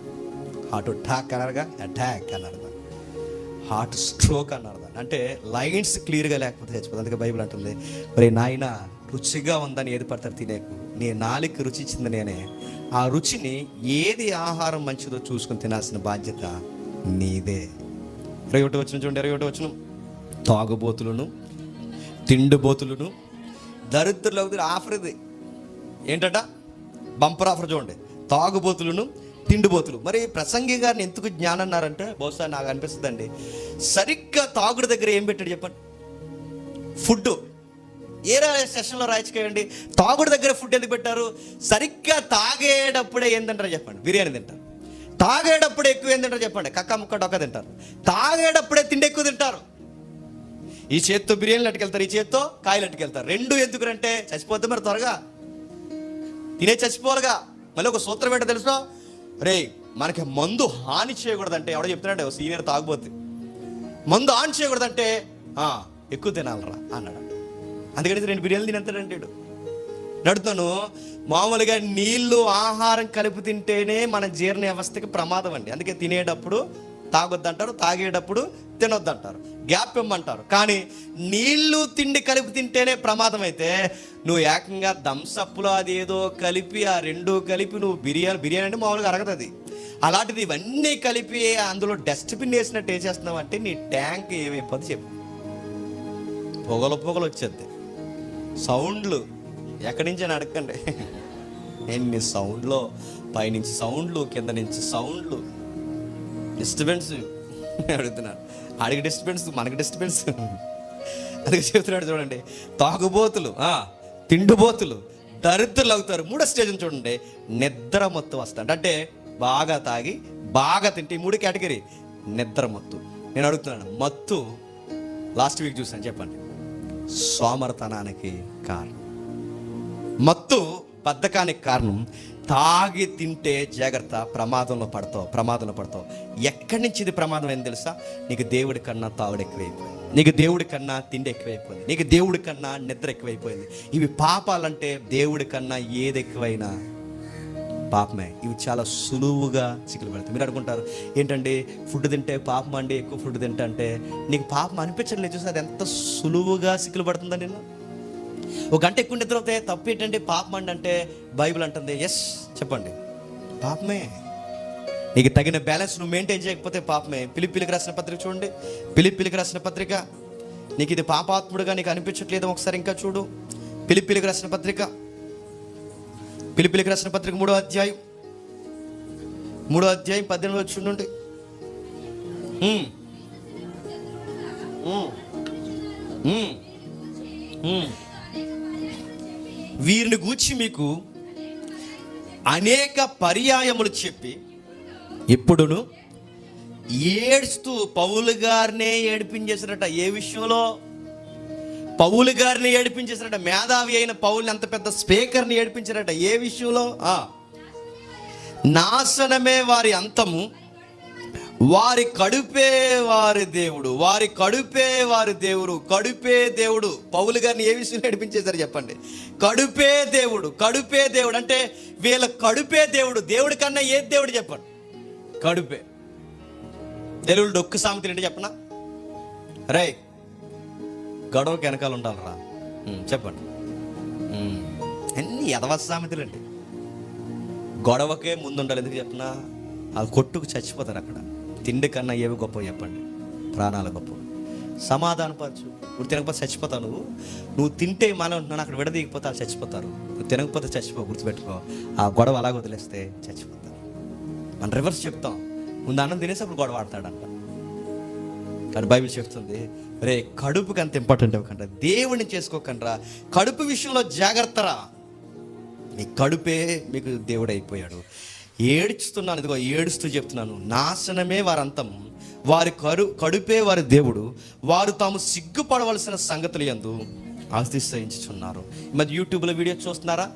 హార్ట్ అటాక్ అన్నారుగా, అటాక్ అన్నారు. హార్ట్ స్ట్రోక్ అన్నారు. అంటే లైన్స్ క్లియర్గా లేకపోతే చచ్చిపోతుంది. అందుకే బైబిల్ అంటుంది, మరి నాయన రుచిగా ఉందని ఏది పడతారు తినేకు, నీ నాలుక రుచి ఇచ్చింది నేనే. ఆ రుచిని ఏది ఆహారం మంచిదో చూసుకొని తినాల్సిన బాధ్యత నీదే. 21 వచనం చూడండి. 21 వచనం, తాగుబోతులను, తిండిబోతులను, దరిద్రులకు ఆఫర్ ఇది ఏంటట? బంపర్ ఆఫర్ చూడండి. తాగుబోతులను, తిండిబోతులు. మరి ప్రసంగి గారిని ఎందుకు జ్ఞానం అన్నారంటే, బహుశా నాకు అనిపిస్తుందండి, సరిగ్గా తాగుడు దగ్గర ఏం పెట్టాడు చెప్పండి? ఫుడ్. ఏ సెషన్లో రాయించుకోండి, తాగుడు దగ్గర ఫుడ్ ఎందుకు పెట్టారు? సరిగ్గా తాగేటప్పుడే ఏం తింటారు చెప్పండి? బిర్యానీ తింటారు. తాగేటప్పుడే ఎక్కువ ఏం తింటారు చెప్పండి? కక్క ముక్క డొక్క తింటారు. తాగేటప్పుడే తిండి ఎక్కువ తింటారు. ఈ చేత్తో బిర్యానీలు అట్టుకెళ్తారు, ఈ చేత్తో కాయలు అట్టుకెళ్తారు. రెండు ఎందుకునంటే చచ్చిపోతే మరి త్వరగా తినే చచ్చిపోవాలిగా. మళ్ళీ ఒక సూత్రం ఏంటో తెలుసు, రే మనకి మందు హాని చేయకూడదంటే, ఎవడో చెప్తున్నాడు సీనియర్ తాగుబోతే, మందు హాని చేయకూడదంటే ఎక్కువ తినాలరా అన్నాడు. అందుకని 2 బిర్యానీలు తినేస్తాడంటాడు. నడుతాను. మామూలుగా నీళ్ళు ఆహారం కలిపి తింటేనే మన జీర్ణ వ్యవస్థకి ప్రమాదం అండి. అందుకే తినేటప్పుడు తాగొద్దంటారు, తాగేటప్పుడు తినొద్దంటారు, గ్యాప్ ఇమ్మంటారు. కానీ నీళ్ళు తిండి కలిపి తింటేనే ప్రమాదం అయితే, నువ్వు ఏకంగా థమ్సప్లో అది ఏదో కలిపి, ఆ 2 కలిపి నువ్వు బిర్యానీ అంటే మామూలుగా అరగదు. అలాంటిది ఇవన్నీ కలిపి అందులో డస్ట్బిన్ వేసినట్టు వేసేస్తున్నావు అంటే నీ ట్యాంక్ ఏమైపోద్ది చెప్పు. పొగలు వచ్చేద్ది. సౌండ్లు ఎక్కడి నుంచి అని అడగండి. ఎన్ని సౌండ్లో, పైనుంచి సౌండ్లు, కింద నుంచి సౌండ్లు, డిస్టర్బెన్స్ అడుగుతున్నాను. ఆడికి డిస్టర్బెన్స్, మనకి డిస్టర్బెన్స్. అది చెప్తున్నాడు చూడండి. తాగుబోతులు, తిండిబోతులు, దరిద్రులు అవుతారు. మూడో స్టేజ్ చూడండి, నిద్ర మత్తు వస్తాడు. అంటే బాగా తాగి బాగా తింటే ఈ 3 కేటగిరీ. నిద్ర మత్తు. నేను అడుగుతున్నాను, మత్తు లాస్ట్ వీక్ చూసాను, చెప్పండి. సోమరతనానికి కారణం. మత్తు బద్ధకానికి కారణం. తాగి తింటే జాగ్రత్త, ప్రమాదంలో పడతావు. ఎక్కడి నుంచి ఇది ప్రమాదం ఏంది తెలుసా? నీకు దేవుడి కన్నా తాగుడు ఎక్కువైపోయింది, నీకు దేవుడి కన్నా తిండి ఎక్కువైపోయింది, నీకు దేవుడి కన్నా నిద్ర ఎక్కువైపోయింది. ఇవి పాపాలంటే దేవుడి కన్నా ఏది ఎక్కువైనా పాపమే. ఇవి చాలా సులువుగా చిక్కులు పెడతాయి. మీరు అనుకుంటారు ఏంటంటే ఫుడ్ తింటే పాపం అండి, ఎక్కువ ఫుడ్ తింటే అంటే నీకు పాపం అనిపించట్లేదు. చూసి అది ఎంత సులువుగా చిక్కులు పడుతుందా? నేను 1 గంట ఎక్కువ నిద్ర అవుతాయి, తప్పు ఏంటంటే పాపం అండి అంటే బైబిల్ అంటుంది ఎస్ చెప్పండి, పాపమే. నీకు తగిన బ్యాలెన్స్ నువ్వు మెయింటైన్ చేయకపోతే పాపమే. ఫిలిప్పీలకు రాసిన పత్రిక చూడండి. ఫిలిప్పీలకు రాసిన పత్రిక, నీకు ఇది పాపాత్ముడుగా నీకు అనిపించట్లేదు ఒకసారి ఇంకా చూడు. ఫిలిప్పీలకు రాసిన పత్రిక 3వ అధ్యాయం 18 చూడండి. వీరిని గూర్చి మీకు అనేక పర్యాయములు చెప్పి ఎప్పుడును ఏడుస్తూ పౌలు గారినే ఏడిపించేసారట. ఏ విషయంలో? పౌలు గారిని ఏడిపించేసారట. మేధావి అయిన పౌల్ని, అంత పెద్ద స్పీకర్ని ఏడిపించారట. ఏ విషయంలో? నాశనమే వారి అంతము, వారి కడుపే వారి దేవుడు, వారి కడుపే వారి దేవుడు. కడుపే దేవుడు. పౌలు గారిని ఏ విషయంలో ఏడిపించేశారు చెప్పండి? కడుపే దేవుడు. కడుపే దేవుడు అంటే వీళ్ళ కడుపే దేవుడు. దేవుడి కన్నా ఏది దేవుడు చెప్పండి? కడుపే. తెలుగులో డొక్కు సామెతలు ఏంటి చెప్పనా? రై గొడవకి వెనకాల ఉండాలరా చెప్పండి. అన్ని ఎదవ సామెతలు అండి. గొడవకే ముందు ఉండాలి. ఎందుకు చెప్పనా? అది కొట్టుకు చచ్చిపోతారు అక్కడ. తిండి కన్నా ఏవి గొప్ప చెప్పండి? ప్రాణాలు గొప్ప. సమాధానపరచు. ఇప్పుడు తినకపోతే చచ్చిపోతావు. నువ్వు తింటే మనం ఉంటున్నాను, అక్కడ విడదీయకపోతే వాళ్ళు చచ్చిపోతారు. నువ్వు తినకపోతే చచ్చిపో, గుర్తుపెట్టుకో. ఆ గొడవ అలాగ వదిలేస్తే చచ్చిపోతారు. మనం రివర్స్ చెప్తాం, ముందు అన్నం తినేసి అప్పుడు గొడవ ఆడతాడంట. కానీ బైబిల్ చెప్తుంది, రే కడుపుకి అంత ఇంపార్టెంట్ ఇవ్వకండి, దేవుడిని చేసుకోకండ్రా. కడుపు విషయంలో జాగ్రత్తరా. మీ కడుపే మీకు దేవుడు అయిపోయాడు. ఏడుస్తున్నాను, ఇదిగో ఏడుస్తూ చెప్తున్నాను, నాశనమే వారి అంతం, వారి కడుపే వారి దేవుడు, వారు తాము సిగ్గుపడవలసిన సంగతులు యందు అతిశయించుచున్నారు. మరి యూట్యూబ్లో వీడియో చూస్తున్నారా?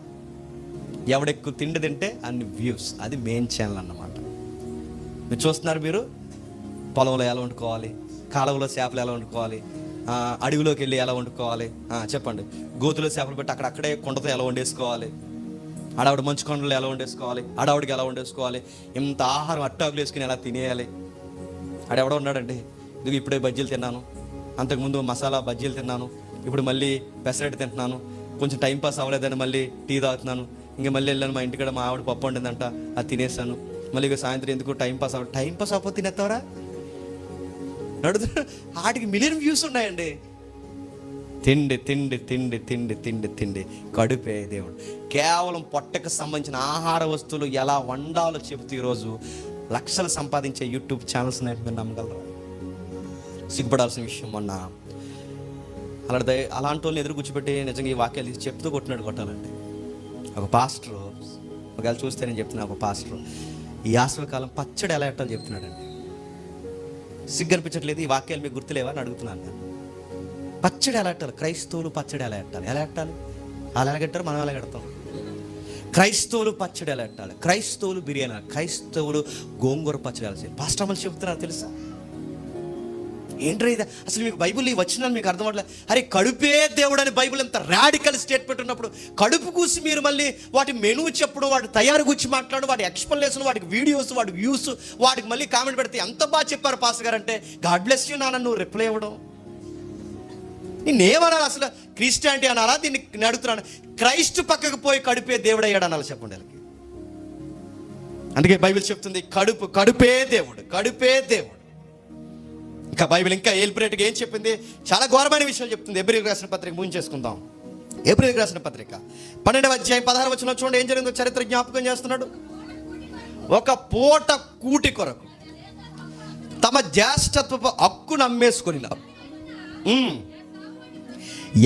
ఎవడెక్కువ తిండి తింటే అన్ని వ్యూస్. అది మెయిన్ ఛానల్ అన్నమాట. మీరు చూస్తున్నారు. మీరు పొలంలో ఎలా వండుకోవాలి, కాలువలో చేపలు ఎలా వండుకోవాలి, అడవిలోకి వెళ్ళి ఎలా వండుకోవాలి చెప్పండి. గోతులో చేపలు పెట్టి అక్కడే కొండతో ఎలా వండేసుకోవాలి, ఆడవిడ మంచు కొండలు ఎలా వండేసుకోవాలి, ఆడవిడికి ఎలా వండేసుకోవాలి, ఇంత ఆహారం అట్టాకులు వేసుకుని ఎలా తినేయాలి. ఆడెవడో ఉన్నాడండి, ఇది ఇప్పుడే బజ్జీలు తిన్నాను, అంతకుముందు మసాలా బజ్జీలు తిన్నాను, ఇప్పుడు మళ్ళీ పెసరట్టు తింటున్నాను, కొంచెం టైంపాస్ అవ్వలేదని మళ్ళీ టీ తాగుతున్నాను, ఇంకా మళ్ళీ వెళ్ళాను మా ఇంటికాడ మా ఆవిడ పప్పు వండిందంట, అది తినేసాను, మళ్ళీ ఇక సాయంత్రం ఎందుకు టైంపాస్ అవ్వకపోతే తినేస్తావరా? నడుతున్నా. వాటికి మిలియన్ వ్యూస్ ఉన్నాయండి. తిండి తిండి తిండి తిండి తిండి తిండి కడుపే దేవుడు. కేవలం పొట్టకు సంబంధించిన ఆహార వస్తువులు ఎలా వండాలో చెబుతూ ఈరోజు లక్షలు సంపాదించే యూట్యూబ్ ఛానల్స్ మీరు నమ్మగలరా? సిగ్గుపడాల్సిన విషయం. మొన్న అలాంటి వాళ్ళని ఎదురు కూర్చోబెట్టి నిజంగా ఈ వాక్యాలు చెప్తూ కొట్టాలండి. ఒక పాస్టర్ ఒకవేళ చూస్తే నేను చెప్తున్నా, ఒక పాస్టర్ ఈ యాసవకాలం పచ్చడి ఎలా ఎట్టాలో చెప్తున్నాడండి. సిగ్గు అనిపించట్లేదు? ఈ వాక్యాలు మీకు గుర్తులేవా అని అడుగుతున్నాను నేను. పచ్చడి ఎలా ఎట్టాలి? క్రైస్తవులు పచ్చడి ఎలా ఎట్టాలి? ఎలా ఎట్టాలి? వాళ్ళు ఎలాగెట్టారు, మనం ఎలాగెడతాం? క్రైస్తవులు పచ్చడి ఎలా ఎట్టాలి? క్రైస్తవులు బిర్యానీ, క్రైస్తవులు గోంగూర పచ్చడి ఎలా చేయాలి? పాస్టర్ అమలు చెబుతున్నారు తెలుసా? ఏంట్రా ఇది? అసలు మీకు బైబిల్ ఈ వచ్చినాను మీకు అర్థం అవ్వట్లేదు. అరే కడుపే దేవుడు అని బైబిల్ ఎంత రాడికల్ స్టేట్మెంట్ ఉన్నప్పుడు కడుపు కూసి మీరు మళ్ళీ వాటి మెనూ చెప్పడం, వాటి తయారు గురించి మాట్లాడడం, వాటి ఎక్స్ప్లెనేషన్, వాటికి వీడియోస్, వాటి వ్యూస్, వాటికి మళ్ళీ కామెంట్ పెడితే ఎంత బాగా చెప్పారు పాస్టర్ గారు అంటే, గాడ్ బ్లెస్ యూ నాన్న నువ్వు రిప్లై ఇవ్వడం. నేనేమన్నా అసలు క్రిస్టియానిటీ అనాలా? దీన్ని అడుగుతున్నాను. క్రైస్తు పక్కకు పోయి కడుపే దేవుడు అయ్యాడు అనాలి చెప్పండి. వాళ్ళకి అందుకే బైబిల్ చెప్తుంది కడుపే దేవుడు, కడుపే దేవుడు. ఇంకా బైబిల్ ఇంకా ఎలిపరేట్గా ఏం చెప్పింది? చాలా ఘోరమైన విషయాలు చెప్తుంది. హెబ్రీయులకు రాసిన పత్రిక ముగించేసుకుందాం. హెబ్రీయులకు రాసిన పత్రిక 12వ అధ్యాయం 16వ వచనం చూడండి ఏం జరిగిందో చరిత్ర జ్ఞాపకం చేస్తున్నాడు. ఒక పూట కూటి కొరకు తమ జ్యేష్ఠత్వపు హక్కును అమ్మేసుకున్నారు.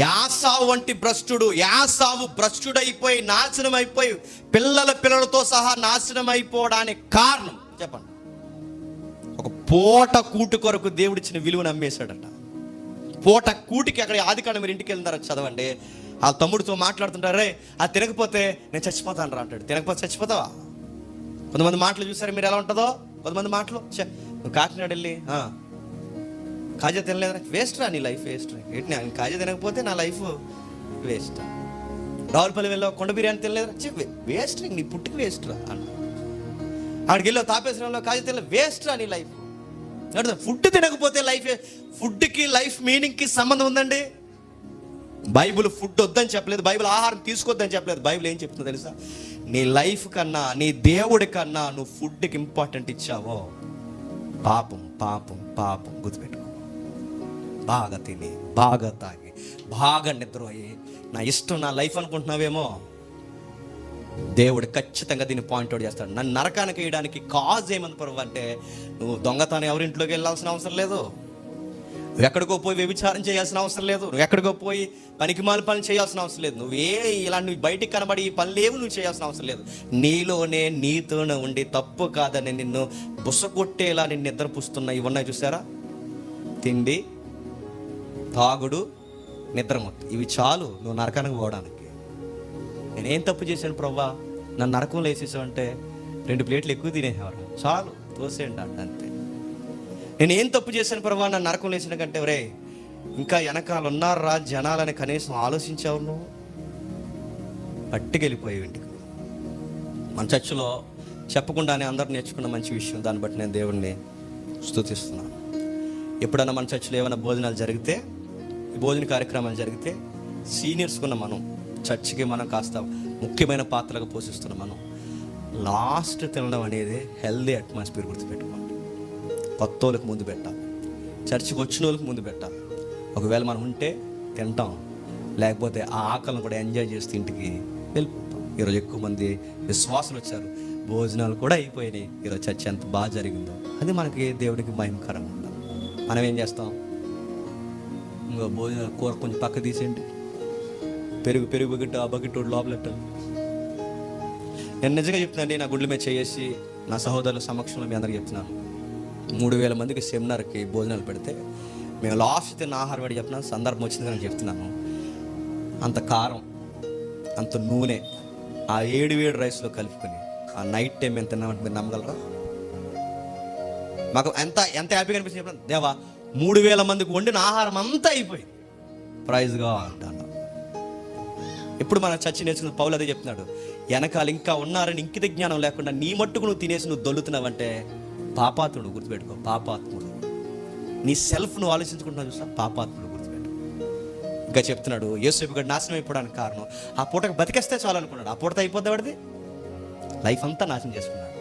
యాసావు వంటి భ్రష్టుడు, యాసావు భ్రష్టుడైపోయి నాశనం అయిపోయి పిల్లలతో సహా నాశనం అయిపోవడానికి కారణం చెప్పండి. ఒక పూట కూటి కొరకు దేవుడిచ్చిన విలువను అమ్మేశాడట. పూట కూటికి అక్కడ ఆదికాండం మీరు ఇంటికి వెళ్ళిన తర్వాత చదవండి. ఆ తమ్ముడితో మాట్లాడుతుంటారు, రే అది తినకపోతే నేను చచ్చిపోతాను రా అంటాడు. తినకపోతే చచ్చిపోతావా? కొంతమంది మాటలు చూసారు మీరు ఎలా ఉంటుందో. కొంతమంది మాటలు నువ్వు కాకినాడ వెళ్ళి కాజా తినలేదురా, వేస్ట్ రా నీ లైఫ్, వేస్ట్ రా. ఏంటి కాజా తినకపోతే నా లైఫ్ వేస్ట్. రావులపల్లి వెళ్ళి కొండ బిర్యానీ తినలేదురా, వేస్ట్ రా, నీ పుట్టికి వేస్ట్ రా అన్న. అక్కడికి వెళ్ళి తాపేశ్వరంలో కాజా తినలేదు, వేస్ట్ రా నీ లైఫ్. ఫుడ్ తినకపోతే లైఫ్, ఫుడ్కి లైఫ్ మీనింగ్కి సంబంధం ఉందండి. బైబిల్ ఫుడ్ వద్దని చెప్పలేదు, బైబిల్ ఆహారం తీసుకోవద్దని చెప్పలేదు. బైబిల్ ఏం చెప్తుందో తెలుసా? నీ లైఫ్ కన్నా నీ దేవుడి కన్నా నువ్వు ఫుడ్కి ఇంపార్టెంట్ ఇచ్చావో పాపం పాపం పాపం. గుర్తుపెట్టుకో. బాగా తిని బాగా తాగి బాగా నిద్రపోయి నా ఇష్టం నా లైఫ్ అనుకుంటున్నావేమో, దేవుడు ఖచ్చితంగా దీన్ని పాయింట్అవుట్ చేస్తాడు. నన్ను నరకానికి వేయడానికి కాజ్ ఏమని పర్వ అంటే నువ్వు దొంగతనం ఎవరింట్లోకి వెళ్ళాల్సిన అవసరం లేదు, నువ్వు ఎక్కడికో పోయి వ్యభిచారం చేయాల్సిన అవసరం లేదు, నువ్వు ఎక్కడికో పోయి పనికిమాల పని చేయాల్సిన అవసరం లేదు, నువ్వే ఇలాంటి బయటికి కనబడి ఈ పనులేవు నువ్వు చేయాల్సిన అవసరం లేదు. నీలోనే నీతోనే ఉండి తప్పు కాదని నిన్ను బుసగొట్టేలా నిన్ను నిద్రపుస్తున్న ఇవి ఉన్నాయి చూసారా? తిండి, తాగుడు, నిద్రమొత్తు, ఇవి చాలు నువ్వు నరకానికి పోవడానికి. నేనేం తప్పు చేశాను ప్రవ్వా, నన్ను నరకంలో వేసేసావంటే 2 ప్లేట్లు ఎక్కువ తినేసేవారు, చాలు తోసేయండి అంతే. నేనేం తప్పు చేశాను ప్రవ్వా, నన్ను నరకంలో వేసిన కంటే రే ఇంకా వెనకాల ఉన్నారా జనాలని కనీసం ఆలోచించావు. నువ్వు పట్టుకెళ్ళిపోయావు ఇంటికి. మన చర్చిలో చెప్పకుండానే అందరూ నేర్చుకున్న మంచి విషయం, దాన్ని బట్టి నేను దేవుడిని స్తుతిస్తున్నాను. ఎప్పుడన్నా మన చర్చిలో ఏమైనా భోజనాలు జరిగితే, ఈ భోజన కార్యక్రమాలు జరిగితే సీనియర్స్కున్న మనం, చర్చికి మనం కాస్త ముఖ్యమైన పాత్రగా పోషిస్తున్నాం. మనం లాస్ట్ తినడం అనేది హెల్దీ అట్మాస్ఫియర్. గుర్తుపెట్టుకోండి. కొత్త వాళ్ళకి ముందు పెట్టాలి, చర్చికి వచ్చిన వాళ్ళకి ముందు పెట్టాలి. ఒకవేళ మనం ఉంటే తింటాం, లేకపోతే ఆ ఆకలిని కూడా ఎంజాయ్ చేస్తూ ఇంటికి వెళ్ళిపోతాం. ఈరోజు ఎక్కువ మంది విశ్వాసులు వచ్చారు, భోజనాలు కూడా అయిపోయినాయి. ఈరోజు చర్చ ఎంత బాగా జరిగిందో అది మనకి దేవుడికి మహిమకరంగా ఉండాలి. మనం ఏం చేస్తాం? ఇంకో భోజనాలు కూర కొంచెం పక్క తీసేయండి, పెరుగు బకెట్ ఆ బకెట్ లోపలెట్టాలి. నేను నిజంగా చెప్తున్నానండి, నా గుండెల మీద చేసి నా సహోదరుల సమక్షంలో మీ అందరికీ చెప్తున్నాను. 3000 మందికి సెమినార్కి భోజనాలు పెడితే మేము లాస్ట్ తిన్న ఆహారం పెట్టి చెప్తున్నాను, సందర్భం వచ్చింది నేను చెప్తున్నాను. అంత కారం, అంత నూనె ఆ 7 రైస్లో కలుపుకొని ఆ నైట్ టైం ఎంత తిన్నామంటే మీరు నమ్మగలరా? మాకు ఎంత హ్యాపీగా అనిపించింది చెప్పిన దేవా, 3000 మందికి వండిన ఆహారం అంతా అయిపోయింది, ప్రైజ్గా అంటాను. ఇప్పుడు మన చర్చ నేర్చుకున్న పౌలు అదే చెప్తున్నాడు, వెనకాల ఇంకా ఉన్నారని ఇంకిత జ్ఞానం లేకుండా నీ మట్టుకు నువ్వు తినేసి నువ్వు దొల్లుతున్నావంటే పాపాత్ముడు. గుర్తుపెట్టుకో, పాపాత్ముడు. నీ సెల్ఫ్ నువ్వు ఆలోచించుకుంటున్నావు చూసా, పాపాత్ముడు. గుర్తుపెట్టు. ఇంకా చెప్తున్నాడు, యేసు గారు నాశనం అయిపోవడానికి కారణం ఆ పూటకు బతికేస్తే చాలు అనుకున్నాడు. ఆ పూటతో అయిపోద్ది వాడిది లైఫ్ అంతా నాశనం చేసుకున్నాడు.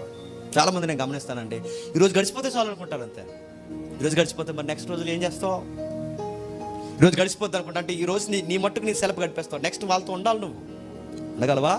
చాలామంది నేను గమనిస్తానండి, ఈరోజు గడిచిపోతే చాలు అనుకుంటారు అంతే. ఈరోజు గడిచిపోతే మరి నెక్స్ట్ రోజులు ఏం చేస్తావు? ఈరోజు గడిచిపోద్ది అనుకుంటా అంటే ఈ రోజు నీ మట్టుకు నీ సెలవు గడిపేస్తావు, నెక్స్ట్ వాళ్ళతో ఉండాలి. నువ్వు ఉండగలవా?